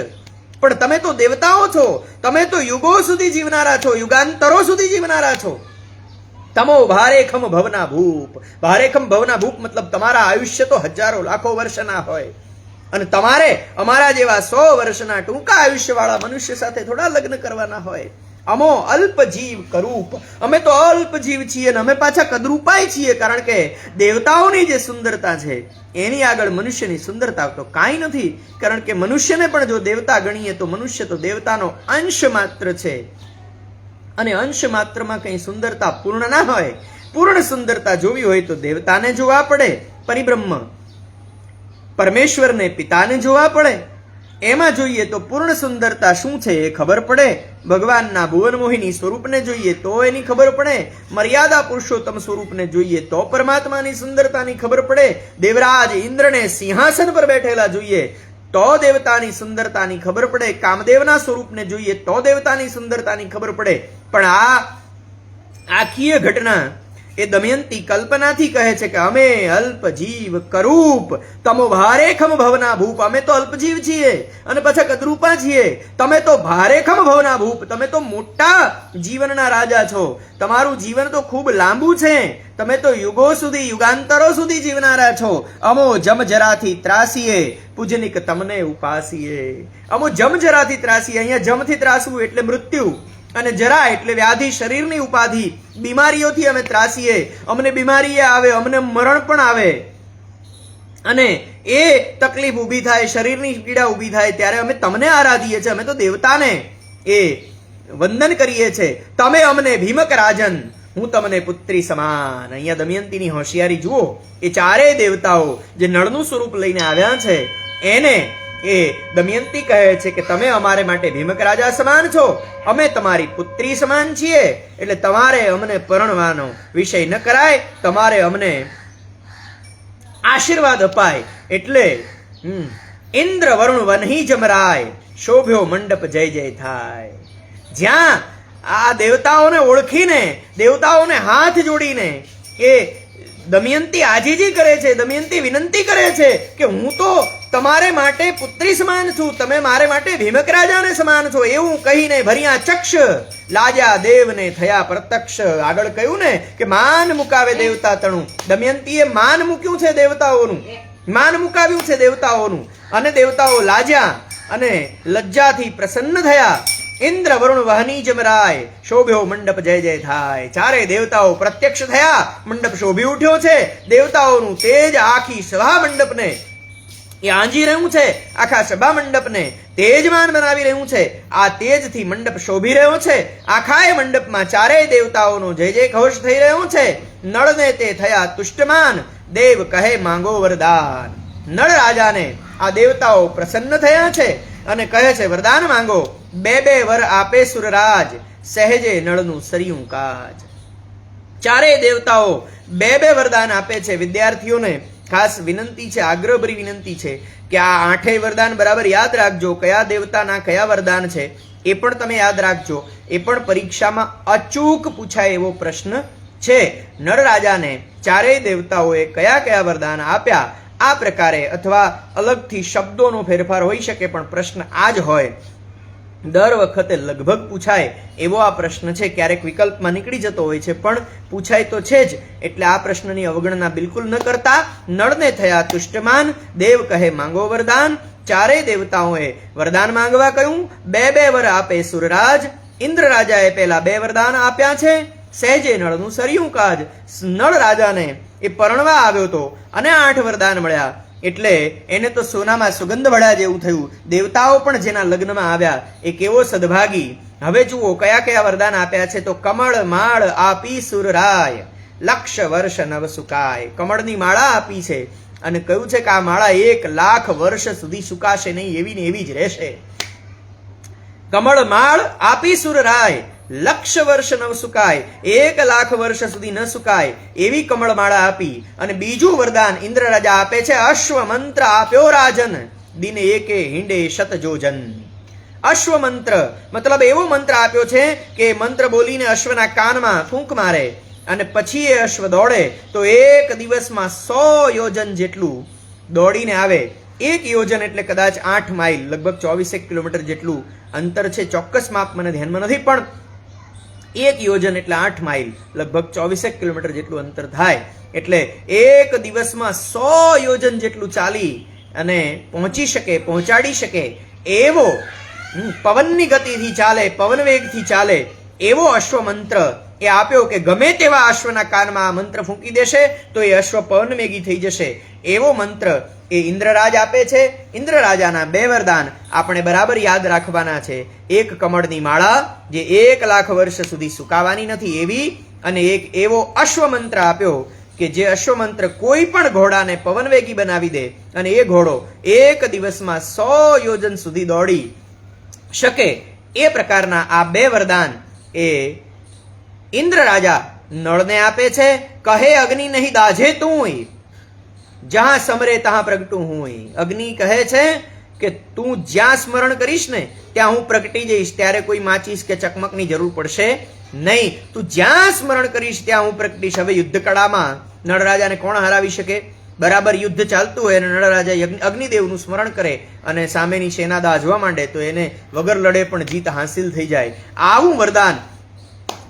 Speaker 1: પણ તમે તો દેવતાઓ છો, તમે તો યુગો સુધી જીવનારા છો, યુગાંતરો સુધી જીવનારા છો. તમો ભારેખમ ભવના ભૂપ. ભારેખમ ભવના ભૂપ મતલબ તમારા આયુષ્ય તો હજારો લાખો વર્ષના હોય, અને તમારે અમારા જેવા 100 વર્ષના ટૂંકા આયુષ્ય વાળા મનુષ્ય સાથે થોડા લગ્ન કરવાના હોય. અમો અલ્પજીવ કરૂપ, અમે તો અલ્પજીવ છીએ, અને અમે પાછા કદરૂપાય છીએ. કારણ કે દેવતાઓની જે સુંદરતા છે એની આગળ મનુષ્યની સુંદરતા તો કાંઈ નથી. કારણ કે મનુષ્યને પણ જો દેવતા ગણીએ તો મનુષ્ય તો દેવતાનો અંશ માત્ર છે, અને અંશ માત્રમાં કંઈ સુંદરતા પૂર્ણ ના હોય. પૂર્ણ સુંદરતા જોવી હોય તો દેવતાને જોવા પડે, પરિબ્રહ્મ પરમેશ્વરને પિતાને જોવા પડે. એમાં જોઈએ તો પૂર્ણ સુંદરતા શું છે એ ખબર પડે. ભગવાનના ભુવન મોહિની સ્વરૂપને જોઈએ તો એની ખબર પડે. મર્યાદા પુરુષોત્તમ સ્વરૂપને જોઈએ તો પરમાત્માની સુંદરતાની ખબર પડે. દેવરાજ ઇન્દ્રને સિંહાસન પર બેઠેલા જોઈએ તો દેવતાની સુંદરતાની ખબર પડે. કામદેવના સ્વરૂપને જોઈએ તો દેવતાની સુંદરતાની ખબર પડે. પણ આ આખી ઘટના એ દમયંતી કલ્પનાથી કહે છે કે અમે અલ્પજીવ કરૂપ, તમો ભારેખમ ભવના ભૂપ. અમે તો અલ્પજીવ છીએ અને પાછા કદરૂપા છીએ. તમે તો ભારેખમ ભવના ભૂપ, તમે તો મોટા જીવનના રાજા છો. તમારું જીવન તો ખૂબ લાંબુ છે. તમે તો યુગો સુધી, યુગાંતરો સુધી જીવનારા છો. અમો જમ જરાથી ત્રાસીએ, પૂજનિક તમને ઉપાસીએ. અમો જમ જરાથી ત્રાસીએ. અહીંયા જમથી ત્રાસવું એટલે મૃત્યુ, અને જરા એટલે વ્યાધિ, શરીરની ઉપાધિ, બીમારીઓથી અમે ત્રાસીએ. અમને બીમારી આવે, અમને મરણ પણ આવે, અને એ તકલીફ ઊભી થાય, શરીરની પીડા ઊભી થાય, ત્યારે અમે તમને આરાધીએ છીએ. અમે તો દેવતાને એ વંદન કરીએ છીએ. તમે અમને ભીમક રાજન, હું તમને પુત્રી સમાન. અહીંયા દમયંતીની હોશિયારી જુઓ. એ ચારેય દેવતાઓ જે નળનું સ્વરૂપ લઈને આવ્યા છે એને એ દમયંતી કહે છે કે તમે અમારે માટે ભીમક રાજા સમાન છો, અમે તમારી પુત્રી સમાન છીએ. એટલે તમારે અમને પરણવાનો વિષય ન કરાય, તમારે અમને આશીર્વાદ અપાય. એટલે ઇન્દ્ર વરુણ વનહી જમરાય, શોભ્યો મંડપ જય જય થાય. જ્યાં આ દેવતાઓને ઓળખીને, દેવતાઓને હાથ જોડીને એ દમયંતી આજીજી કરે છે, દમયંતી વિનંતી કરે છે કે હું તો તમારે માટે પુત્રી સમાન છું, તમે મારે માટે ભીમક રાજાને સમાન છો. એવું કહીને ભર્યા ચક્ષ લાજ્યા દેવને થયા પ્રત્યક્ષ. આગળ કહ્યું ને કે માન મુકાવે દેવતા તણું. દમયંતીએ માન મૂક્યું છે દેવતાઓનું, માન મુકાવ્યું છે દેવતાઓનું, અને દેવતાઓ લાજ્યા અને લજ્જાથી પ્રસન્ન થયા. ઇન્દ્ર વરુણ વહની જમરાય, શોભ્યો મંડપ જય જય થાય. ચારે દેવતાઓ પ્રત્યક્ષ થયા, મંડપ શોભી ઉઠ્યો છે. દેવતાઓનું તેજ આખી સભા મંડપને એ આંજી રહ્યું છે, આખા સભા મંડપને તેજમાન બનાવી રહ્યું છે. આ તેજથી મંડપ શોભી રહ્યો છે. આખાય મંડપમાં ચારેય દેવતાઓનો જય જય ઘોષ થઈ રહ્યો છે. નળને તે થયા તુષ્ટમાન, દેવ કહે માંગો વરદાન. નળ રાજાને આ દેવતાઓ પ્રસન્ન થયા છે અને કહે છે વરદાન માંગો. બે વર આપે સુરરાજ, સહેજે નળનું સરિયું કાજ. ચારેય દેવતાઓ બે વરદાન આપે છે. વિદ્યાર્થીઓને ખાસ વિનંતી છે, આગ્રહભરી વિનંતી છે કે આ 8 વરદાન બરાબર યાદ રાખજો. કયા દેવતાના કયા વરદાન છે એ પણ તમે યાદ રાખજો. એ પણ પરીક્ષામાં અચૂક પૂછાય એવો પ્રશ્ન છે. નળ રાજાને ચારેય દેવતાઓએ કયા કયા વરદાન આપ્યા, આ પ્રકારે, અથવા અલગથી શબ્દોનો ફેરફાર હોઈ શકે, પણ પ્રશ્ન આ જ હોય. દર વખતે લગભગ પૂછાય એવો આ પ્રશ્ન છે. ક્યારેક વિકલ્પમાં નીકળી જતો હોય છે, પણ પૂછાય તો છે જ. એટલે આ પ્રશ્નની અવગણના બિલકુલ ન કરતા. નળને થયા તુષ્ટમાન, દેવ કહે માંગો વરદાન. ચારેય દેવતાઓએ વરદાન માંગવા કહ્યું. બે વર આપે સુરરાજ. ઇન્દ્ર રાજાએ પહેલા 2 વરદાન આપ્યા છે. સહેજે નળનું સરિયું કાજ. નળ રાજાને એ પરણવા આવ્યો હતો અને 8 વરદાન મળ્યા, એટલે એને તો સોનામાં સુગંધ વળ્યા જેવું થયું. દેવતાઓ પણ જેના લગ્નમાં આવ્યા એ કેવો સદભાગી. હવે જુઓ કયા કયા વરદાન આપ્યા છે. તો કમળ માળ આપી સુરરાય, લક્ષ વર્ષ નવ સુકાય. કમળની માળા આપી છે અને કહ્યું છે કે આ માળા 1,00,000 વર્ષ સુધી સુકાશે નહીં, એવી ને એવી જ રહેશે. કમળ માળ આપી સુરરાય, લક્ષ વર્ષ ન સુકાય, 1,00,000 વર્ષ સુધી ન સુકાય એવી કમળ માળા આપી. અને બીજું વરદાન ઇન્દ્ર રાજા આપે છે, અશ્વ મંત્ર આપ્યો રાજન, દિન એકે હિંડે શત જોજન. અશ્વ મંત્ર મતલબ એવો મંત્ર આપ્યો છે કે મંત્ર બોલીને અશ્વના કાનમાં ફૂંક મારે અને પછી એ અશ્વ દોડે તો 1 દિવસમાં 100 યોજન જેટલું દોડીને આવે. 1 યોજન એટલે કદાચ 8 માઇલ, લગભગ 24 કિલોમીટર જેટલું અંતર છે. ચોક્કસ માપ મને ધ્યાનમાં નથી, પણ 1 યોજન એટલે 8 માઇલ, લગભગ 24 કિલોમીટર જેટલું અંતર થાય. એટલે 1 દિવસમાં 100 યોજન જેટલું ચાલી અને પહોંચી શકે, પહોંચાડી શકે એવો પવનની ગતિથી ચાલે, પવન વેગથી ચાલે એવો અશ્વ મંત્ર એ આપ્યો કે ગમે તેવા અશ્વના કાનમાં આ મંત્ર ફૂંકી દેશે તો એ અશ્વ પવન વેગી થઈ જશે. એવો મંત્ર એ ઇન્દ્રરાજ આપે છે. ઇન્દ્રરાજાના 2 વરદાન આપણે બરાબર યાદ રાખવાના છે. એક કમળની માળા જે 1,00,000 વર્ષ સુધી સુકાવાની નથી એવી, અને એક એવો અશ્વ મંત્ર આપ્યો કે જે અશ્વ મંત્ર કોઈ પણ ઘોડાને પવનવેગી બનાવી દે અને એ ઘોડો 1 દિવસમાં 100 યોજન સુધી દોડી શકે. એ પ્રકારના આ 2 વરદાન એ ઇન્દ્ર રાજા નળને આપે છે. કહે અગ્નિ નહીં દાઝે તું, જ્યાં સમરે ત્યાં પ્રગટું હું. અગ્નિ કહે છે કે તું જ્યાં સ્મરણ કરીશ ને ત્યાં હું પ્રગટી જઈશ, ત્યારે કોઈ માચીસ કે ચકમકની જરૂર પડશે નહીં. તું જ્યાં સ્મરણ કરીશ ત્યાં હું પ્રગટીશ. હવે યુદ્ધ કળામાં નળરાજાને કોણ હરાવી શકે? બરાબર યુદ્ધ ચાલતું હોય અને નળરાજા અગ્નિદેવનું સ્મરણ કરે અને સામેની સેના દાઝવા માંડે તો એને વગર લડે પણ જીત હાંસિલ થઈ જાય. આવું વરદાન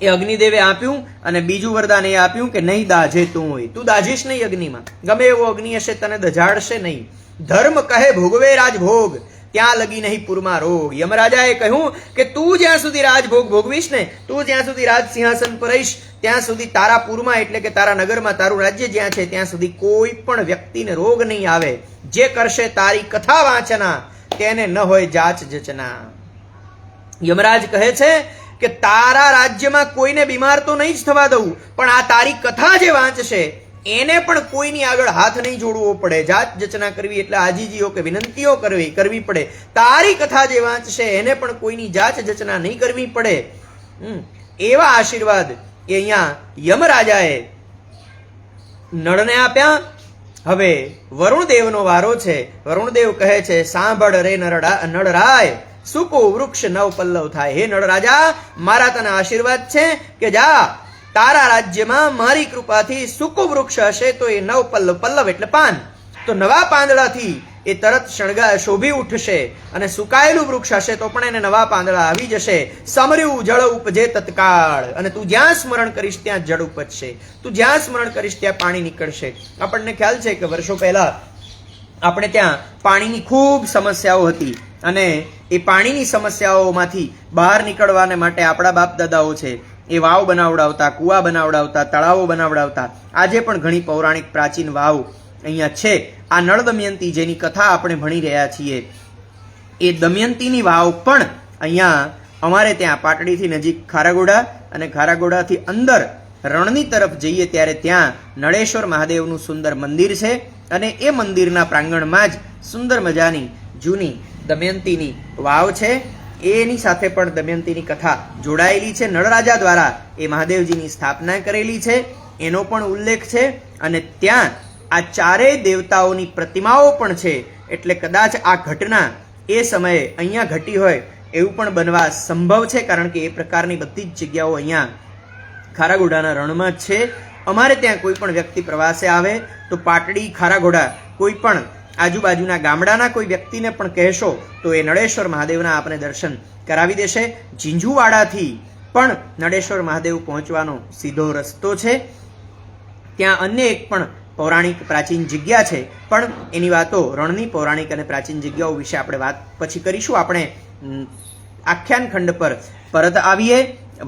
Speaker 1: એ અગ્નિદેવે આપ્યું. અને બીજું વરદાન એ આપ્યું કે નહીં દાઝે તું હોય, તું દાઝીશ નહીં અગ્નિમાં, ગમે એવો અગ્નિ હશે તને દઝાડશે નહીં. ધર્મ કહે ભોગવે રાજભોગ, ત્યાં લગી નહીં પૂરમાં રોગ. યમરાજાએ કહ્યું કે તું જ્યાં સુધી રાજભોગ ભોગવીશ ને, તું જ્યાં સુધી રાજ સિંહાસન પર રહીશ ત્યાં સુધી તારા પૂરમાં એટલે કે તારા નગરમાં, તારું રાજ્ય જ્યાં છે ત્યાં સુધી કોઈ પણ વ્યક્તિને રોગ નહીં આવે. જે કરશે તારી કથા વાંચના, તેને ન હોય જાચ જચના. યમરાજ કહે છે કે તારા રાજ્યમાં કોઈને બીમાર તો નહીં જ થવા દઉં, પણ આ તારી કથા જે વાંચશે એને પણ કોઈની આગળ હાથ નહીં જોડવો પડે. જાત જચના કરવી એટલે આજીજીઓ કે વિનંતીઓ કરવી પડે. તારી કથા જે વાંચશે એને પણ કોઈની જાચ જચના નહીં કરવી પડે. એવા આશીર્વાદ એ અહીંયા યમરાજાએ નળને આપ્યા. હવે વરુણદેવનો વારો છે. વરુણદેવ કહે છે, સાંભળ રે નળરાય, સુકો વૃક્ષ નવ પલ્લવ થાય. હે નળરાજા, મારા તને આશીર્વાદ છે કે જા, તારા રાજ્યમાં મારી કૃપાથી સુકો વૃક્ષ હશે તો એ 9 પલ્લવ, પલ્લવ એટલે પાન, તો નવા પાંદડાથી એ તરત શોભી ઉઠશે. અને સુકાયેલું વૃક્ષ હશે તો પણ એને નવા પાંદડા આવી જશે. સમર્યું જળ ઉપજે તત્કાળ, અને તું જ્યાં સ્મરણ કરીશ ત્યાં જળ ઉપજશે, તું જ્યાં સ્મરણ કરીશ ત્યાં પાણી નીકળશે. આપણને ખ્યાલ છે કે વર્ષો પહેલા આપણે ત્યાં પાણીની ખૂબ સમસ્યાઓ હતી અને એ પાણીની સમસ્યાઓમાંથી બહાર નીકળવાને માટે આપણા બાપ દાદાઓ છે એ વાવ બનાવડાવતા, કુવા બનાવડાવતા, તળાવો બનાવડાવતા. આજે પણ ઘણી પૌરાણિક પ્રાચીન વાવ અહીંયા છે. આ નળ દમયંતી જેની કથા આપણે ભણી રહ્યા છીએ એ દમયંતીની વાવ પણ અહીંયા અમારે ત્યાં પાટડીથી નજીક ખારાગોડા, અને ખારાગોડાથી અંદર રણની તરફ જઈએ ત્યારે ત્યાં નળેશ્વર મહાદેવનું સુંદર મંદિર છે. અને એ મંદિરના પ્રાંગણમાં જ સુંદર મજાની જૂની દમયંતીની વાવ છે. એની સાથે પણ દમયંતીની કથા જોડાયેલી છે. નળરાજા દ્વારા એ મહાદેવજીની સ્થાપના કરેલી છે એનો પણ ઉલ્લેખ છે. અને ત્યાં આ 4 દેવતાઓની પ્રતિમાઓ પણ છે. એટલે કદાચ આ ઘટના એ સમયે અહીંયા ઘટી હોય એવું પણ બનવા સંભવ છે, કારણ કે એ પ્રકારની બધી જ જગ્યાઓ અહીંયા ખારાગોડાના રણમાં જ છે. અમારે ત્યાં કોઈ પણ વ્યક્તિ પ્રવાસે આવે તો પાટડી, ખારાગોડા, કોઈ પણ આજુબાજુના ગામડાના કોઈ વ્યક્તિને પણ કહેશો તો એ નળેશ્વર મહાદેવના આપણે દર્શન કરાવી દેશે. ઝીંઝુવાડાથી પણ નળેશ્વર મહાદેવ પહોંચવાનો સીધો રસ્તો છે. ત્યાં અન્ય એક પણ પૌરાણિક પ્રાચીન જગ્યા છે, પણ એની વાતો રણની પૌરાણિક અને પ્રાચીન જગ્યાઓ વિશે આપણે વાત પછી કરીશું. આપણે આખ્યાન ખંડ પર પરત આવીએ.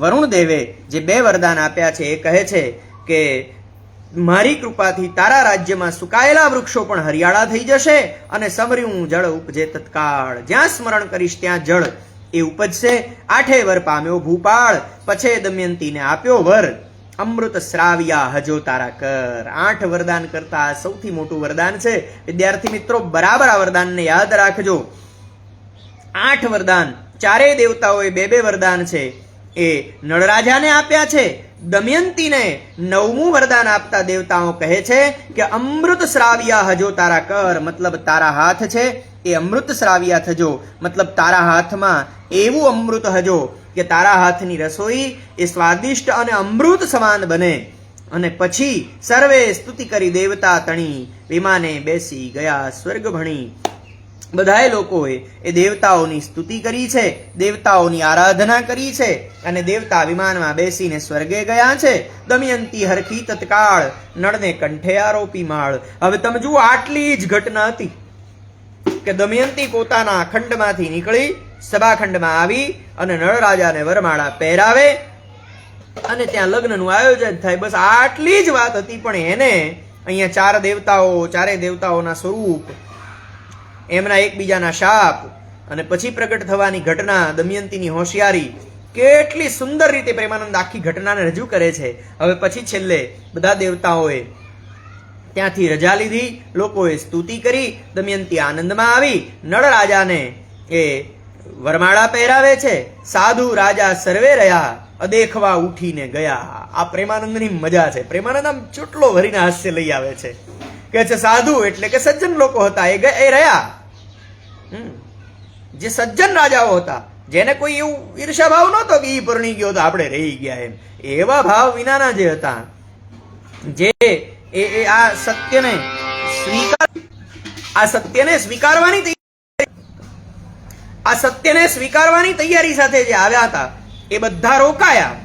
Speaker 1: વરુણદેવે જે 2 વરદાન આપ્યા છે એ કહે છે કે મારી કૃપાથી તારા રાજ્યમાં સુકાયેલા વૃક્ષો પણ હરિયાળા થઈ જશે અને સમર્યું જળ ઉપજે તત્કાળ. જ્યાં સ્મરણ કરીશ ત્યાં જળ એ ઉપજશે. 8 વર પામ્યો ભૂપાળ, પછી દમયંતીને આપ્યો વર. અમૃત શ્રાવ્યા હજો તારા કર. 8 વરદાન કરતા સૌથી મોટું વરદાન છે. વિદ્યાર્થી મિત્રો, બરાબર આ વરદાનને યાદ રાખજો. 8 વરદાન, ચારેય દેવતાઓએ 2 વરદાન છે એ નળરાજાને આપ્યા છે. દમયંતીને 9મું વરદાન આપતા દેવતાઓ કહે છે કે અમૃત શ્રાવ્યા હજો તારા કર, મતલબ તારા હાથ છે એ અમૃત શ્રાવ્યા થજો, મતલબ તારા હાથમાં એવું અમૃત હજો કે તારા હાથની રસોઈ એ સ્વાદિષ્ટ અને અમૃત સમાન બને. અને પછી સર્વે સ્તુતિ કરી દેવતા તણી, વિમાને બેસી ગયા સ્વર્ગ ભણી. બધાએ લોકોએ એ દેવતાઓની સ્તુતિ કરી છે, દેવતાઓની આરાધના કરી છે અને દેવતા વિમાનમાં બેસીને સ્વર્ગે ગયા છે. દમયંતી હરખી તત્કાળ, નળને કંઠે આરોપી માળ. હવે તમે જુઓ, આટલી જ ઘટના હતી કે દમયંતી પોતાના ખંડમાંથી નીકળી સભાખંડમાં આવી અને નળરાજાને વરમાળા પહેરાવે અને ત્યાં લગ્નનું આયોજન થાય. બસ આટલી જ વાત હતી. પણ એને અહીંયા ચારે દેવતાઓના સ્વરૂપ, એમના એકબીજાના શાપ અને પછી પ્રગટ થવાની ઘટના, દમયંતીની હોશિયારી, કેટલી સુંદર રીતે પ્રેમાનંદ આખી ઘટનાને રજૂ કરે છે. હવે પછી છેલ્લે બધા દેવતાઓએ ત્યાંથી રજા લીધી, લોકોએ સ્તુતિ કરી, દમયંતી આનંદમાં આવી, નળરાજાને એ વરમાળા પહેરાવે છે. સાધુ રાજા સર્વે રહ્યા, અદેખવા ઉઠીને ગયા. આ પ્રેમાનંદની મજા છે. પ્રેમાનંદ આમ ચૂટલો ભરીને હાસ્ય લઈ આવે છે. કે છે સાધુ એટલે કે સજ્જન લોકો હતા, એ રહ્યા. જે સજ્જન રાજાઓ હતા, જેને કોઈ એવું ઈર્ષા ભાવ નહોતો કે ઈ પરણી ગયો તો આપણે રહી ગયા એમ, એવા ભાવ વિનાના જે હતા, જે આ સત્યને સ્વીકારવાની તૈયારી સાથે જે આવ્યા હતા, એ બધા રોકાયા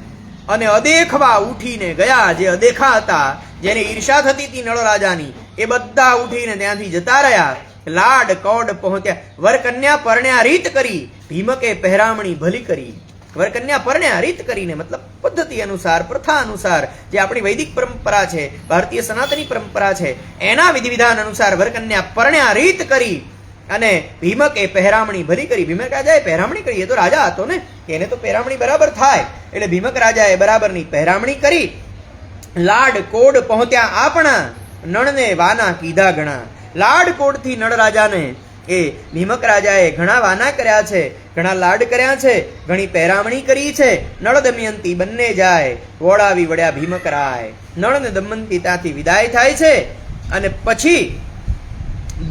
Speaker 1: અને અદેખવા ઉઠીને ગયા. જે અદેખા હતા, જેને ઈર્ષા થતી હતી નળરાજાની, એ બધા ઉઠીને ત્યાંથી જતા રહ્યા. લાડ કોડ પહોંચ્યા. વરકન્યા પરણ્યા રીત કરી, ભીમકે પહેરામણી ભલી કરી. વરકન્યા પરણ્યા રીત કરીને, મતલબ પદ્ધતિ અનુસાર, પ્રથા અનુસાર, જે આપણી વૈદિક પરંપરા છે, ભારતીય સનાતની પરંપરા છે, એના વિધિ વિધાન અનુસાર વરકન્યા પરણ્યા રીત કરી અને ભીમકે પહેરામણી ભલી કરી. ભીમક રાજાએ પહેરામણી કરી. એ તો રાજા હતો ને, એને તો પહેરામણી બરાબર થાય, એટલે ભીમક રાજાએ બરાબરની પહેરામણી કરી. લાડ કોડ પહોંચ્યા આપણા, નળને વાના કીધા ઘણા. લાડકોડથી નળરાજાને એ ભીમક રાજાએ ઘણા વાના કર્યા છે, ઘણા લાડ કર્યા છે, ઘણી પહેરામણી કરી છે. નળ દમયંતી બંને જાય, વોળાવી વળ્યા ભીમક રાય. નળ ને દમયંતી ત્યાંથી વિદાય થાય છે અને પછી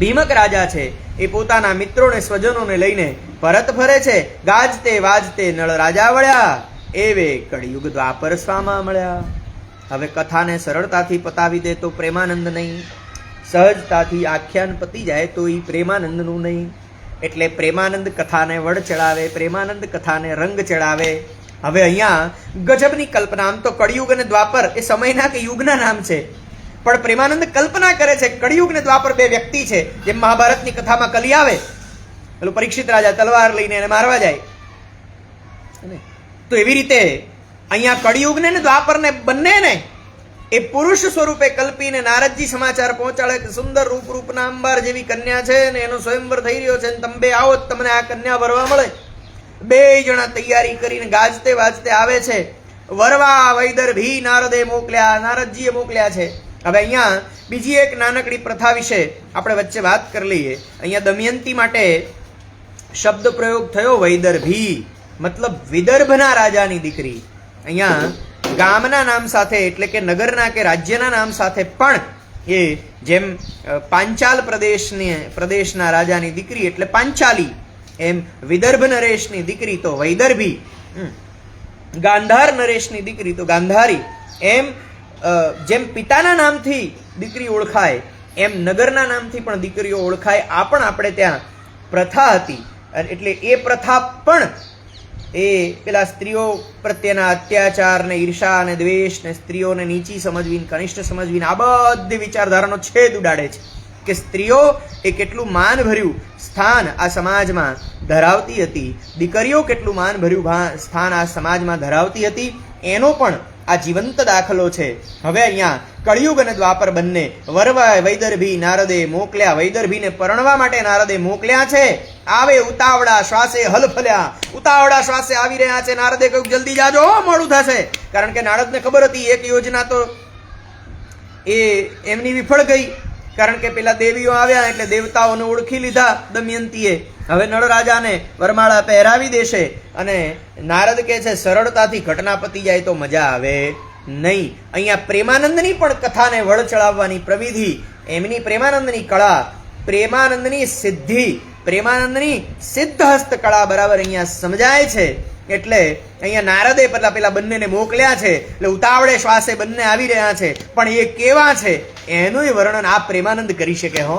Speaker 1: ભીમક રાજા છે એ પોતાના મિત્રોને સ્વજનોને લઈને પરત ફરે છે. ગાજતે વાજતે નળ રાજા વળ્યા, એવે કળિયુગ દ્વાપર સ્વામા મળ્યા. હવે કથાને સરળતાથી પતાવી દે તો પ્રેમાનંદ નહીં, સહજતાથી આખ્યાન પતી જાય તો એ પ્રેમાનંદનું નહીં. એટલે પ્રેમાનંદ કથાને વડ ચડાવે, પ્રેમાનંદ કથાને રંગ ચડાવે. હવે અહીંયા ગજબની કલ્પના. આમ તો કળિયુગ અને દ્વાપર એ સમયના કે યુગના નામ છે, પણ પ્રેમાનંદ કલ્પના કરે છે કળિયુગ ને દ્વાપર 2 વ્યક્તિ છે. જેમ મહાભારતની કથામાં કલી આવે, પેલું પરીક્ષિત રાજા તલવાર લઈને એને મારવા જાય, તો એવી રીતે અહીંયા કળિયુગને ને દ્વાપરને બંનેને એ પુરુષ સ્વરૂપે કલ્પીને નારદજી સમાચાર પહોંચાડે કે સુંદર રૂપના અંબાર જેવી કન્યા છે ને એનો સ્વયંવર થઈ રહ્યો છે, તમે 2 આવો તમને આ કન્યા વરવા મળે. 2 જણા તૈયારી કરીને ગાજતે વાજતે આવે છે. વરવા વૈદર્ભી નારદે મોકલ્યા, નારદજીએ મોકલ્યા છે. હવે અહીંયા બીજી એક નાનકડી પ્રથા વિશે આપણે વચ્ચે વાત કરી લઈએ. અહીંયા દમયંતી માટે શબ્દ પ્રયોગ થયો વૈદર્ભી, મતલબ વિદર્ભના રાજાની દીકરી. અહીંયા ગામના નામ સાથે એટલે કે નગરના કે રાજ્યના નામ સાથે પણ એ જેમ પાંચાલ પ્રદેશના રાજાની દીકરી એટલે પાંચાલી, એમ વિદર્ભ નરેશની દીકરી તો વૈદર્ભી, ગાંધાર નરેશની દીકરી તો ગાંધારી. એમ જેમ પિતાના નામથી દીકરી ઓળખાય એમ નગરના નામથી પણ દીકરીઓ ઓળખાય. આ પણ આપણે ત્યાં પ્રથા હતી. એટલે એ પ્રથા પણ એ પેલા સ્ત્રીઓ પ્રત્યેના અત્યાચાર ને ઈર્ષા અને દ્વેષ ને સ્ત્રીઓને નીચી સમજવીને કનિષ્ઠ સમજવીને આ બધી વિચારધારાનો છેદ ઉડાડે છે કે સ્ત્રીઓ એ કેટલું માનભર્યું સ્થાન આ સમાજમાં ધરાવતી હતી, દીકરીઓ કેટલું માનભર્યું સ્થાન આ સમાજમાં ધરાવતી હતી, એનો પણ આ જીવંત દાખલો છે. હવે અહીંયા કળિયુગ અને દ્વાપર બંને વરવા વૈદર્ભી નારદે મોકલ્યા, વૈદર્ભીને પરણવા માટે નારદે મોકલ્યા છે. આવે ઉતાવળા શ્વાસે હલફલ્યા, ઉતાવળા શ્વાસે આવી રહ્યા છે. નારદે કહ્યું જલ્દી જાજો, મોડું થશે. કારણ કે નારદને ખબર હતી એક યોજના તો એ એમની વિફળ ગઈ. કારણ કે પેલા દેવીઓ આવ્યા એટલે દેવતાઓને ઓળખી લીધા દમયંતીએ. હવે નળ રાજાને વરમાળા પહેરાવી દેશે અને નારદ કહે છે સરળતાથી ઘટના પતી જાય તો મજા આવે નહીં. અહીંયા પ્રેમાનંદની પણ કથાને વળ ચડાવવાની પ્રવિધિ, એમની પ્રેમાનંદની કળા, પ્રેમાનંદની સિદ્ધિ, પ્રેમાનંદની સિદ્ધહસ્ત કળા બરાબર અહીંયા સમજાય છે. એટલે અહીંયા નારદે પેલા બંનેને મોકલ્યા છે એટલે ઉતાવળે શ્વાસે બંને આવી રહ્યા છે. પણ એ કેવા છે એનું વર્ણન આ પ્રેમાનંદ કરી શકે. હો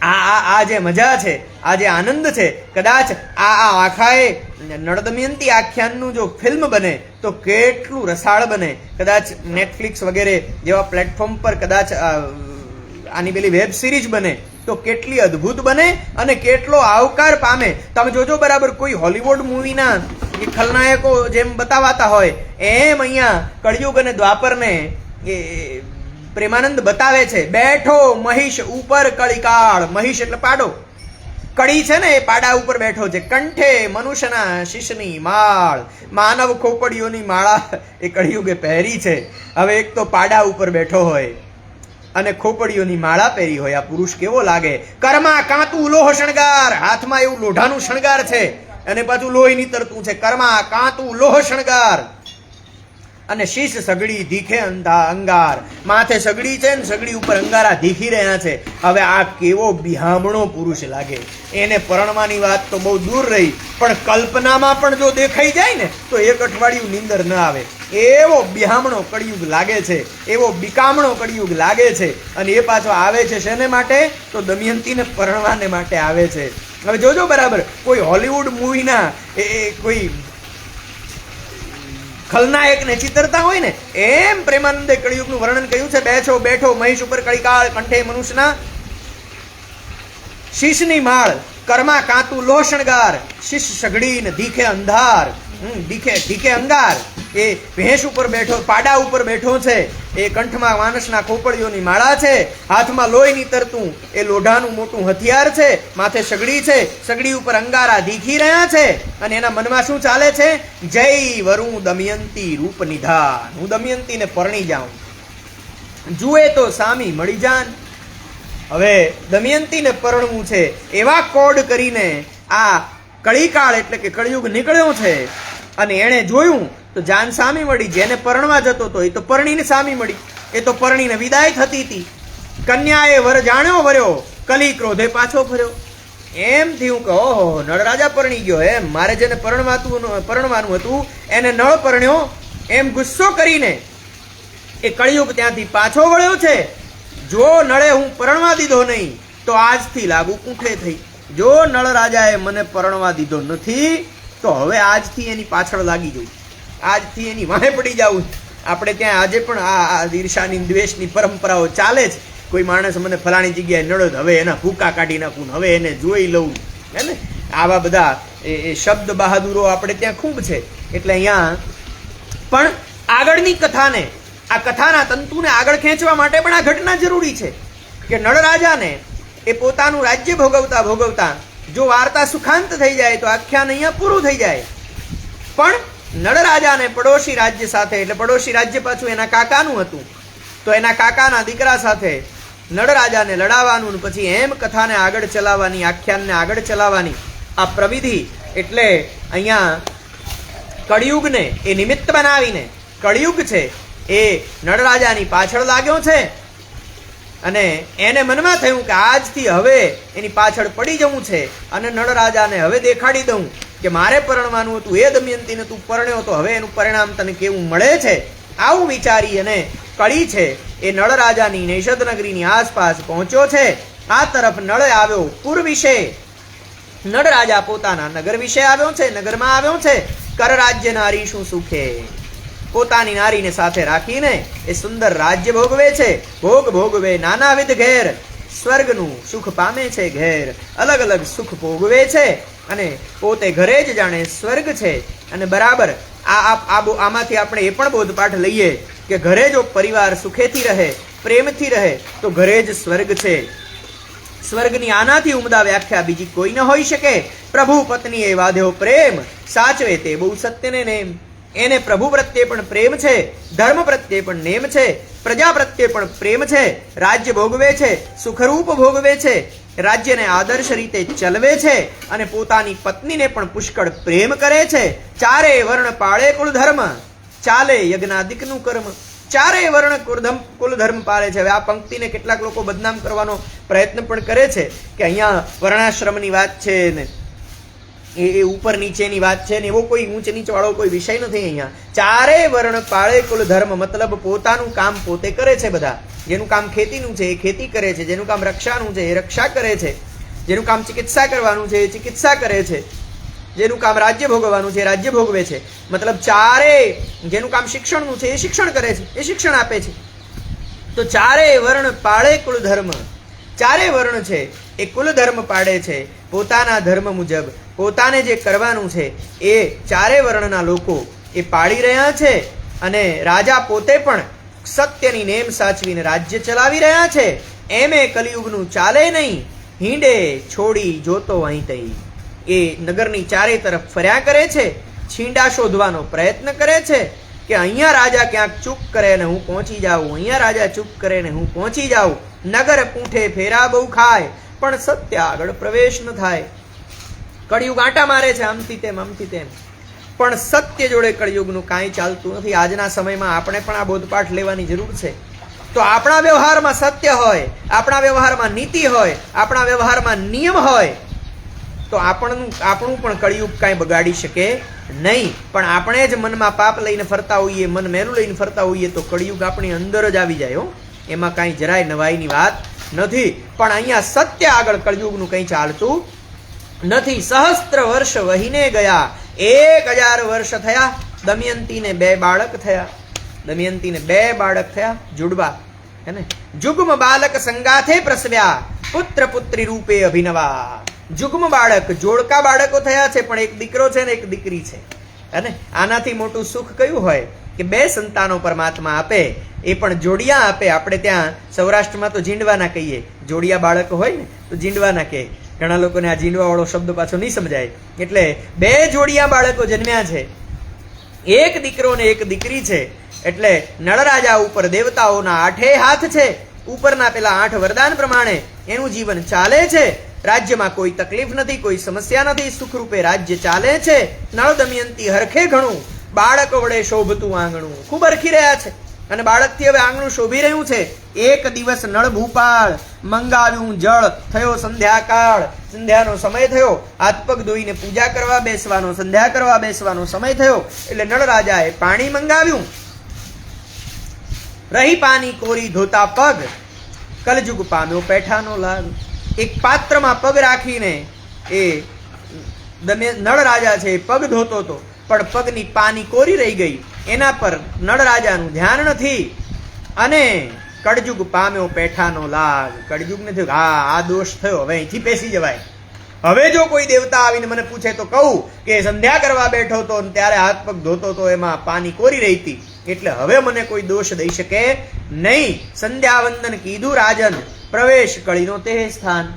Speaker 1: આ જે મજા છે, આ જે આનંદ છે, કદાચ આ આખાએ નળદમયંતી આખ્યાનનું જો ફિલ્મ બને તો કેટલું રસાળ બને. કદાચ નેટફ્લિક્સ વગેરે જેવા પ્લેટફોર્મ પર કદાચ આની પેલી વેબ સિરીઝ બને તો કેટલી અદ્ભુત બને અને કેટલો આવકાર પામે. તમે જોજો બરાબર કોઈ હોલિવૂડ મૂવીના એ ખલનાયકો જેમ બતાવાતા હોય એમ અહીંયા કળિયુગ અને દ્વાપરને એ પ્રેમાનંદ બતાવે છે. બેઠો મહિષ ઉપર કળિકાળ, મહિષ એટલે પાડો, કળી છે ને એ પાડા ઉપર બેઠો છે. કંઠે મનુષ્યના શીશની માળ, માનવ ખોપડીઓની માળા એ કળિયુગે પહેરી છે. હવે એક તો પાડા ઉપર બેઠો હોય અને ખોપડીઓની માળા પહેરી હોય, આ પુરુષ કેવો લાગે. કર્મા કાંતું લોહ શણગાર, હાથમાં એવું લોઢાનું શણગાર છે અને પાછું લોહી નીતરતું છે. કર્મા કાંતું લોહ શણગાર અને શીશ સગડી દીખે અંગાર, માથે સગડી છે ને સગડી ઉપર અંગારા દીખી રહ્યા છે. હવે આ કેવો બિહામણો પુરુષ લાગે. એને પરણવાની વાત તો બહુ દૂર રહી, પણ કલ્પનામાં પણ જો દેખાઈ જાય ને તો એક અઠવાડિયું નીંદર ન આવે. એવો બિહામણો કળિયુગ લાગે છે, એવો બિકામણો કળિયુગ લાગે છે. અને એ પાછો આવે છે શેને માટે? તો દમયંતીને પરણવાને માટે આવે છે. હવે જોજો બરાબર કોઈ હોલિવૂડ મૂવીના કોઈ ખલનાયકને ચિતરતા હોય ને એમ પ્રેમાનંદે કળિયુગનું વર્ણન કર્યું છે. બેઠો બેઠો મહિષ ઉપર કળિકાળ, કંઠે મનુષ્યના શીશની માળ, કર્મા કાંતું લોહ શણગાર, શીશ સઘડીને દીખે અંધાર, દીખે અંગાર. એ ભેંસ ઉપર બેઠો, પાડા ઉપર બેઠો છે. એ કંઠમાં માણસના ખોપડીઓની માળા છે, હાથમાં લોહી નીતરતું એ લોઢાનું મોટું હથિયાર છે, માથે સગડી છે, સગડી ઉપર અંગારા દીખી રહ્યા છે. અને એના મનમાં શું ચાલે છે? જય વરું દમયંતી રૂપ નિધાન, હું દમયંતીને પરણી જાઉં, જુએ તો સામી મળી જાન. હવે દમયંતીને પરણવું છે એવા કોડ કરીને આ કળીકાળ એટલે કે કળિયુગ નીકળ્યો છે. અને એણે જોયું તો જાન સામી મળી. જેને પરણવા જતો હતો એ તો પરણીને સામી મળી, એ તો પરણીને વિદાય થતી હતી. કન્યાએ વર જાણ્યો વર્યો, કલી ક્રોધે પાછો ફર્યો. એમ થયું કે ઓહો નળરાજા પરણી ગયો, એમ મારે જેને પરણવાનું હતું એને નળ પરણ્યો, એમ ગુસ્સો કરીને એ કળિયુગ ત્યાંથી પાછો વળ્યો છે. જો નળે હું પરણવા દીધો નહીં તો આજથી લાગુ કૂંઠે થઈ. જો નળ રાજાએ મને પરણવા દીધો નથી તો હવે આજથી એની પાછળ લાગી જવું, આજથી એની વાહે પડી જવું. આપણે ત્યાં આજે પણ આ ઈર્ષાની દ્વેષની પરંપરાઓ ચાલે છે. કોઈ માણસ મને ફલાણી જગ્યાએ નડ્યો, હવે એના ભૂકા કાઢી નાખું, હવે એને જોઈ લઉં, હે ને? આવા બધા એ શબ્દ બહાદુરો આપણે ત્યાં ખૂબ છે. એટલે અહીંયા પણ આગળની કથાને, આ કથાના તંતુને આગળ ખેંચવા માટે પણ આ ઘટના જરૂરી છે કે નળ રાજાને એ પોતાનું રાજ્ય ભોગવતા ભોગવતા જો વાર્તા સુખાંત થઈ જાય તો આખ્યાન અહીંયા પૂરું થઈ જાય. પણ નળ રાજાને પડોશી રાજ્ય સાથે, એટલે પડોશી રાજ્ય પાછું એના કાકાનું હતું, તો એના કાકાના દીકરા સાથે નળ રાજાને લડાવવાનું, પછી એમ કથાને આગળ ચલાવવાની, આખ્યાનને આગળ ચલાવવાની આ પ્રવિધિ. એટલે અહીંયા કળિયુગને એ નિમિત્ત બનાવીને કળિયુગ છે એ નળ રાજાની પાછળ લાગ્યો છે. અને એને મનમાં થયું કે આજથી હવે એની પાછળ પડી જવું છે અને નળ રાજાને હવે દેખાડી દઉં કે મારે પરણવાનું હતું એ દમયંતીને તું પરણ્યો તો હવે એનું પરિણામ તને કેવું મળે છે. આવું વિચારી અને કળી છે એ નળ રાજાની નૈષદ નગરીની આસપાસ પહોંચ્યો છે. આ તરફ નળ આવ્યો પૂર વિશે, નળ રાજા પોતાના નગર વિશે આવ્યો છે, નગરમાં આવ્યો છે. કર રાજ્ય નારી શું સુખે, પોતાની નારીને સાથે રાખીને એ સુંદર રાજ્ય ભોગવે છે. ભોગ ભોગવે નાનાવિધ ઘેર, સ્વર્ગનું સુખ પામે છે ઘેર, અલગ અલગ સુખ ભોગવે છે અને પોતે ઘરે જ જાણે સ્વર્ગ છે. અને બરાબર આમાંથી આપણે એ પણ બોધપાઠ લઈએ કે ઘરે જો પરિવાર સુખેથી રહે, પ્રેમથી રહે તો ઘરે જ સ્વર્ગ છે. સ્વર્ગની આનાથી ઉમદા વ્યાખ્યા બીજી કોઈ ન હોઈ શકે. પ્રભુ પત્ની એ વાધ્યો પ્રેમ, સાચવે તે બહુ સત્યને નેમ. એને પ્રભુ પ્રત્યે પણ પ્રેમ છે, ધર્મ પ્રત્યે પણ નેમ છે, પ્રજા પ્રત્યે પણ પ્રેમ છે, રાજ્ય ભોગવે છે, સુખરૂપ ભોગવે છે, રાજ્યને આદર્શ રીતે ચલવે છે અને પોતાની પત્નીને પણ પુષ્કળ પ્રેમ કરે છે. ચારે વર્ણ પાળે કુલ ધર્મ, ચાલે યજ્ઞાદિકનું કર્મ. ચારે વર્ણ કુલ ધર્મ પાળે છે. હવે આ પંક્તિને કેટલાક લોકો બદનામ કરવાનો પ્રયત્ન પણ કરે છે કે અહીંયા વર્ણાશ્રમની વાત છે ને એ ઉપર નીચેની વાત છે ને એવો કોઈ ઊંચ નીચ વાળો કોઈ વિષય નથી. અહીંયા ચારે વર્ણ પાળે કુલ ધર્મ મતલબ પોતાનું કામ પોતે કરે છે. બધા જેનું કામ ખેતીનું છે એ ખેતી કરે છે, જેનું કામ રક્ષાનું છે એ રક્ષા કરે છે, જેનું કામ ચિકિત્સા કરવાનું છે એ ચિકિત્સા કરે છે, જેનું કામ રાજ્ય ભોગવવાનું છે એ રાજ્ય ભોગવે છે. મતલબ ચારે, જેનું કામ શિક્ષણનું છે એ શિક્ષણ કરે છે, એ શિક્ષણ આપે છે. તો ચારે વર્ણ પાળે કુલ ધર્મ. ચારે વર્ણ છે એ કુલ ધર્મ પાડે છે. પોતાના ધર્મ મુજબ પોતાને જે કરવાનું છે એ ચારે વર્ણના લોકો એ પાળી રહ્યા છે અને રાજા પોતે પણ સત્યની નેમ સાચવીને રાજ્ય ચલાવી રહ્યા છે. એમે કલિયુગનું ચાલે નહીં, હિંડે છોડી જોતો અહીં તઈ. એ નગરની ચારે તરફ ફર્યા કરે છે, છીંડા શોધવાનો પ્રયત્ન કરે છે કે અહીંયા રાજા ક્યાંક ચૂપ કરે ને હું પહોંચી જાઉં, અહીંયા રાજા ચૂપ કરે ને હું પહોંચી જાઉં. નગર પૂંઠે ફેરા બહુ ખાય પણ સત્ય આગળ પ્રવેશ ન થાય. કળિયુગ આંટા મારે છે આમથી તેમ આમથી તેમ, પણ સત્ય જોડે કળિયુગનું કાંઈ ચાલતું નથી. આજના સમયમાં આપણે પણ આ બોધપાઠ લેવાની જરૂર છે. તો આપણા વ્યવહારમાં સત્ય હોય, આપણા વ્યવહારમાં નીતિ હોય, આપણા વ્યવહારમાં નિયમ હોય તો આપણું પણ કળિયુગ કાંઈ બગાડી શકે નહીં. પણ આપણે જ મનમાં પાપ લઈને ફરતા હોઈએ, મન મેલું લઈને ફરતા હોઈએ તો કળિયુગ આપણી અંદર જ આવી જાય. એમાં કાંઈ જરાય નવાઈની વાત નથી. પણ અહીંયા સત્ય આગળ કળિયુગનું કંઈ ચાલતું નથી. સહસ્ત્ર વર્ષ વહીને ગયા, 1000 વર્ષ થયા. દમયંતીને 2 બાળક થયા. દમયંતીને 2 બાળક થયા, જુડવા હે ને. જુગ્મ બાલક સંગાથે પ્રસવ્યા, પુત્ર પુત્રી રૂપે અભિનવા. જુગ્મ બાળક, જોડકા બાળકો થયા છે, પણ એક દીકરો છે ને એક દીકરી છે. હે આનાથી મોટું સુખ કયું હોય કે 2 સંતાનો પરમાત્મા આપે, એ પણ જોડિયા આપે. આપણે ત્યાં સૌરાષ્ટ્રમાં તો જીંડવાના કહીએ, જોડિયા બાળકો હોય ને તો જીંડવાના કહે. ઘણા લોકોને આ જીંડવા વાળો શબ્દ પાછો નહીં સમજાય. એટલે 2 જોડિયા બાળકો જન્મ્યા છે, એક દીકરો ને એક દીકરી છે. એટલે નળરાજા ઉપર દેવતાઓના 8 હાથ છે. ઉપરના પેલા 8 વરદાન પ્રમાણે એનું જીવન ચાલે છે. રાજ્યમાં કોઈ તકલીફ નથી, કોઈ સમસ્યા નથી, સુખરૂપે રાજ્ય ચાલે છે. નળ દમયંતી હરખે ઘણું, બાળક વડે શોભતું આંગણું. ખૂબ હરખી રહ્યા છે અને બાળકથી હવે આંગણું શોભી રહ્યું છે. એક દિવસ નળ ભૂપાળ મંગાવ્યું જળ, થયો સંધ્યાકાળ. સંધ્યાનો સમય થયો, હાથ પગ ધોઈને પૂજા કરવા બેસવાનો, સંધ્યા કરવા બેસવાનો સમય થયો. એટલે નળ રાજાએ પાણી મંગાવ્યું. રહી પાણી કોરી ધોતા પગ, કલજુગ પામ્યો પેઠાનો લાગ. એક પાત્રમાં પગ રાખીને એ નળ રાજા છે પગ ધોતો હતો, પણ પગની પાની કોરી રહી ગઈ. એના પર નળ રાજાનું ધ્યાન નથી અને કળજુગ પામ્યો પેઠાનો લાગ. કળજુગને થયું હા આ દોષ થયો, હવે અહીંથી પેસી જવાય. હવે જો કોઈ દેવતા આવીને મને પૂછે તો કહું કે સંધ્યા કરવા બેઠો હતો ત્યારે હાથ પગ ધોતો હતો, એમાં પાની કોરી રહી હતી, એટલે હવે મને કોઈ દોષ દઈ શકે નહીં. સંધ્યા વંદન કીધું રાજન, પ્રવેશ કળીનો તે સ્થાન.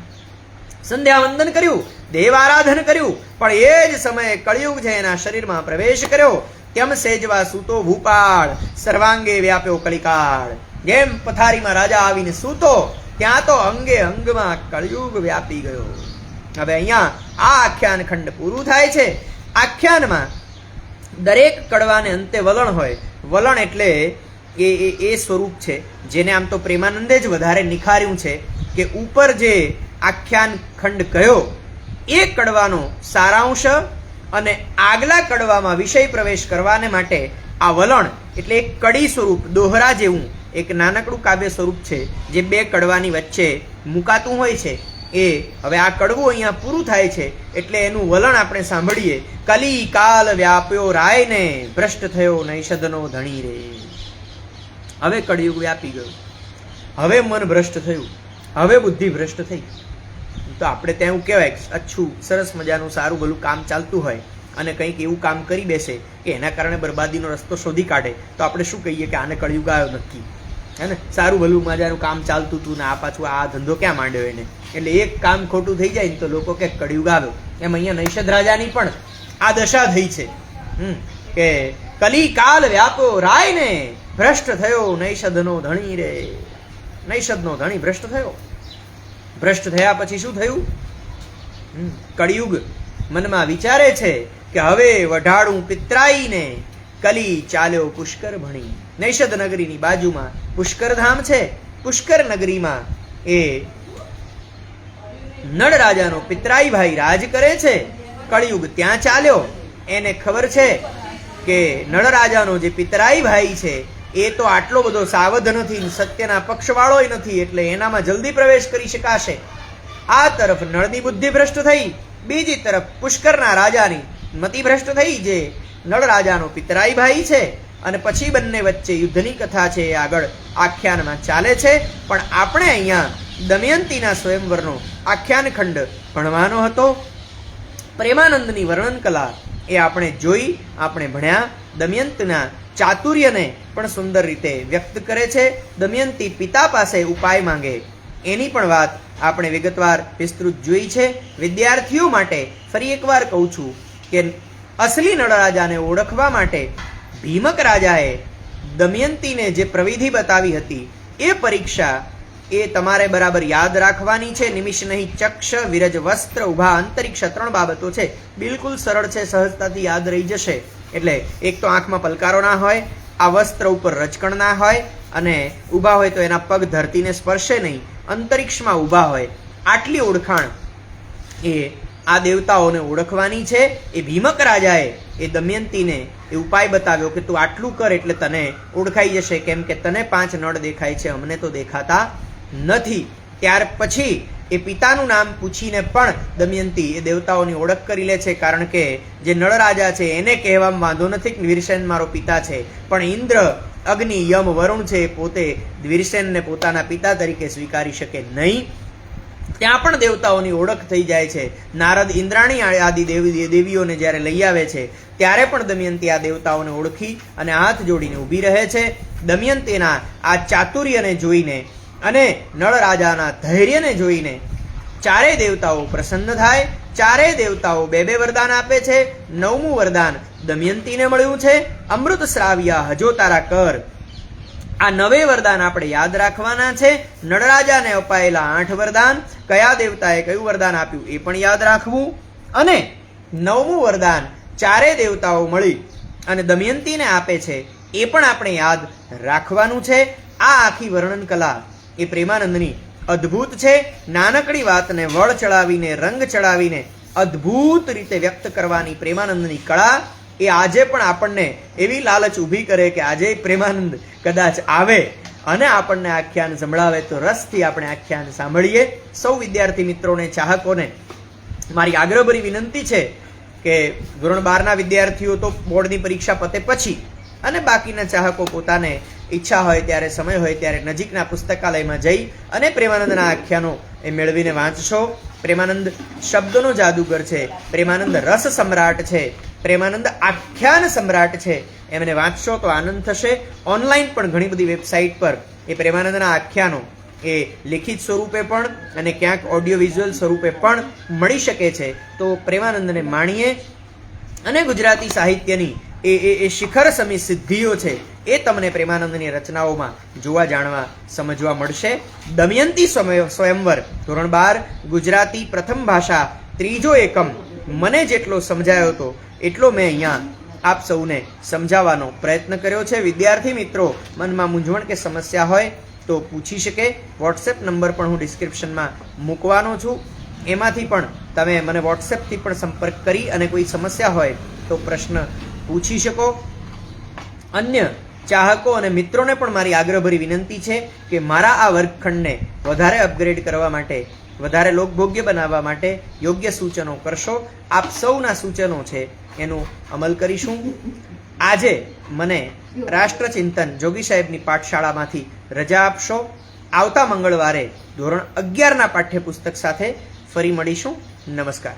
Speaker 1: સંધ્યા વંદન કર્યું, દેવ આરાધન કર્યું, પણ એ જ સમયે કળિયુગ છે એના શરીરમાં પ્રવેશ કર્યો. કેમ સેજવા સૂતો ભૂપાળ, સર્વાંગે વ્યાપ્યો કલિકાળ. જેમ પથારીમાં રાજા આવીને સૂતો ત્યાં તો અંગે અંગમાં કળિયુગ વ્યાપી ગયો. હવે અહીંયા આ આખ્યાન ખંડ પૂરું થાય છે. આખ્યાનમાં દરેક કડવાને અંતે વલણ હોય. વલણ એટલે એ સ્વરૂપ છે જેને આમ તો પ્રેમાનંદે જ વધારે નિખાર્યું છે કે ઉપર જે આખ્યાન ખંડ કયો એ કડવાનો સારાંશ અને આગલા કડવામાં વિષય પ્રવેશ કરવાને માટે આ વલણ એટલે એક કડી સ્વરૂપ, દોહરા જેવું એક નાનકડું કાવ્ય સ્વરૂપ છે જે 2 કડવાની વચ્ચે મુકાતું હોય છે. એ હવે આ કડવું અહીંયા પૂરું થાય છે એટલે એનું વલણ આપણે સાંભળીએ. કલી કાલ વ્યાપ્યો રાયને, ભ્રષ્ટ થયો નૈષધનો ધણી રે. હવે કળિયુગ વ્યાપી ગયું, હવે મન ભ્રષ્ટ થયું, હવે બુદ્ધિ ભ્રષ્ટ થઈ. તો આપણે ત્યાં એવું કહેવાય અચ્છું સરસ મજાનું સારું ભલું કામ ચાલતું હોય અને કંઈક એવું કામ કરી બેસે કે એના કારણે બરબાદીનો રસ્તો શોધી કાઢે તો આપણે શું કહીએ કે આને કળિયુગ આવ્યો નક્કી, હે ને? સારું ભલું મજાનું કામ ચાલતું હતું ને આ પાછું આ ધંધો ક્યાં માંડ્યો એને, એટલે એક કામ ખોટું થઈ જાય ને તો લોકો કે કળિયુગ આવ્યો. એમ અહીંયા નૈષદ રાજાની પણ આ દશા થઈ છે કે કલી કાલ વ્યાપો રાય ને ભ્રષ્ટ થયો નૈષદનો ધણી રે. નૈષદનો ધણી ભ્રષ્ટ થયો. ભ્રષ્ટ થયા પછી શું થયું? કળિયુગ મનમાં વિચારે છે કે હવે વઢાડું પિતરાઈને કલી ચાલ્યો પુષ્કર ભણી. નૈષદ નગરીની બાજુમાં પુષ્કર ધામ છે. પુષ્કર નગરીમાં એ નળ રાજાનો પિતરાઈ ભાઈ રાજ કરે છે. કળિયુગ ત્યાં ચાલ્યો. એને ખબર છે કે નળ રાજાનો જે પિતરાઈ ભાઈ છે એ તો આટલો બધો સાવધ નથી, સત્યના પક્ષવાળોય નથી, એટલે એનામાં જલ્દી પ્રવેશ કરી શકાશે. આ તરફ નળની બુદ્ધિ ભ્રષ્ટ થઈ, બીજી તરફ પુષ્કરના રાજાની મતિ ભ્રષ્ટ થઈ, જે નળ રાજાનો પિતરાઈ ભાઈ છે. અને પછી બંને વચ્ચે યુદ્ધની કથા છે એ આગળ આખ્યાનમાં ચાલે છે. પણ આપણે અહીંયા દમયંતીના સ્વયંવરનો આખ્યાન ખંડ ભણવાનો હતો. પ્રેમાનંદની વર્ણન કલા એ આપણે જોઈ, આપણે ભણ્યા. દમયંતના ચાતુર્યને પણ સુંદર રીતે વ્યક્ત કરે છે. દમયંતી પિતા પાસે ઉપાય માંગે એની પણ વાત આપણે વિગતવાર વિસ્તૃત જોઈ છે. વિદ્યાર્થીઓ માટે ફરી એકવાર કહું છું કે અસલી નળ રાજાને ઓળખવા માટે ભીમક રાજાએ દમયંતીને જે પ્રવિધિ બતાવી હતી એ પરીક્ષા એ તમારે બરાબર યાદ રાખવાની છે. નિમિષ નહીં ચક્ષ વિરજ વસ્ત્ર ઉભા અંતરિક્ષ 3 બાબતો છે. બિલકુલ સરળ છે, સહજતાથી યાદ રહી જશે. એટલે એક તો આંખમાં પલકારો ના હોય, આ વસ્ત્ર ઉપર રચકણ ના હોય, અને ઊભા હોય તો એના પગ ધરતીને સ્પર્શે નહીં, અંતરિક્ષમાં ઊભા હોય. આટલી ઓળખાણ એ આ દેવતાઓને ઓળખવાની છે. એ ભીમક રાજાએ એ દમયંતીને એ ઉપાય બતાવ્યો કે તું આટલું કર એટલે તને ઓળખાઈ જશે, કેમ કે તને 5 નળ દેખાય છે, અમને તો દેખાતા નથી. ત્યાર પછી એ પિતાનું નામ પૂછીને પણ દમયંતી એ દેવતાઓની ઓળખ કરી લે છે. કારણ કે જે નળ રાજા છે એને કહેવામાં વાંધો નથી કે વીરસેન મારો પિતા છે, પણ ઇન્દ્ર, અગ્નિ, યમ, વરુણ છે એ પોતે વીરસેનને પોતાના પિતા તરીકે સ્વીકારી શકે નહીં. ત્યાં પણ દેવતાઓની ઓળખ થઈ જાય છે. નારદ, ઇન્દ્રાણી આદિ દેવીઓને જ્યારે લઈ આવે છે ત્યારે પણ દમયંતી આ દેવતાઓને ઓળખી અને હાથ જોડીને ઊભી રહે છે. દમયંતીના આ ચાતુર્યને જોઈને અને નળ રાજાના ધૈર્યને જોઈને ચારેય દેવતાઓ પ્રસન્ન થાય. ચારેય દેવતાઓ 2 વરદાન આપે છે. 9મું વરદાન દમયંતીને મળ્યું છે, અમૃત શ્રાવ્યા હજો તારા કર. આ 9 વરદાન આપણે યાદ રાખવાના છે. નળરાજાને અપાયેલા 8 વરદાન, કયા દેવતાએ કયું વરદાન આપ્યું એ પણ યાદ રાખવું. અને 9મું વરદાન ચારેય દેવતાઓ મળી અને દમયંતીને આપે છે એ પણ આપણે યાદ રાખવાનું છે. આ આખી વર્ણન કલા એ પ્રેમાનંદની અદ્ભુત છે. નાનકડી વાતને વળ ચડાવીને, રંગ ચડાવીને અદ્ભુત રીતે વ્યક્ત કરવાની પ્રેમાનંદની કળા એ આજે પણ આપણને એવી લાલચ ઊભી કરે કે આજે પ્રેમાનંદ કદાચ આવે અને આપણને આખ્યાન સંભળાવે તો રસથી આપણે આખ્યાન સાંભળીએ. સૌ વિદ્યાર્થી મિત્રોને, ચાહકોને મારી આગ્રહભરી વિનંતી છે કે ધોરણ 12ના વિદ્યાર્થીઓ તો બોર્ડની પરીક્ષા પતે પછી, અને બાકીના ચાહકો પોતાને ઈચ્છા હોય ત્યારે, સમય હોય ત્યારે નજીકના પુસ્તકાલયમાં જઈ અને પ્રેમાનંદના આખ્યાનો એ મેળવીને વાંચશો. પ્રેમાનંદ શબ્દનો જાદુગર છે, પ્રેમાનંદ રસ સમ્રાટ છે, પ્રેમાનંદ આખ્યાન સમ્રાટ છે. એમને વાંચશો તો આનંદ થશે. ઓનલાઈન પણ ઘણી બધી વેબસાઇટ પર એ પ્રેમાનંદના આખ્યાનો એ લિખિત સ્વરૂપે પણ અને ક્યાંક ઓડિયો વિઝ્યુઅલ સ્વરૂપે પણ મળી શકે છે. તો પ્રેમાનંદને માણીએ અને ગુજરાતી સાહિત્યની એ શિખર સમી સિદ્ધિઓ છે એ તમને પ્રેમાનંદની રચનાઓમાં જોવા, જાણવા, સમજવા મળશે. દમયંતી સ્વયંવર ધોરણ 12 ગુજરાતી પ્રથમ ભાષા 3જો એકમ મને જેટલો સમજાયો હતો એટલો મેં અહીંયા આપ સૌને સમજાવવાનો પ્રયત્ન કર્યો છે. વિદ્યાર્થી મિત્રો મનમાં મૂંઝવણ કે સમસ્યા હોય તો પૂછી શકે. વોટ્સએપ નંબર પણ હું ડિસ્ક્રિપ્શનમાં મૂકવાનો છું. એમાંથી પણ તમે મને વોટ્સએપથી પણ સંપર્ક કરી અને કોઈ સમસ્યા હોય તો પ્રશ્ન પૂછી શકો. અન્ય ચાહકો અને મિત્રોને પણ મારી આગ્રહભરી વિનંતી છે કે મારા આ વર્ગખંડને વધારે અપગ્રેડ કરવા માટે, વધારે લોકભોગ્ય બનાવવા માટે યોગ્ય સૂચનો કરશો. આપ સૌના સૂચનો છે એનું અમલ કરીશું. આજે મને રાષ્ટ્રચિંતન જોગી સાહેબની પાઠશાળામાંથી રજા આપશો. આવતા મંગળવારે ધોરણ 11ના પાઠ્યપુસ્તક સાથે ફરી મળીશું. નમસ્કાર.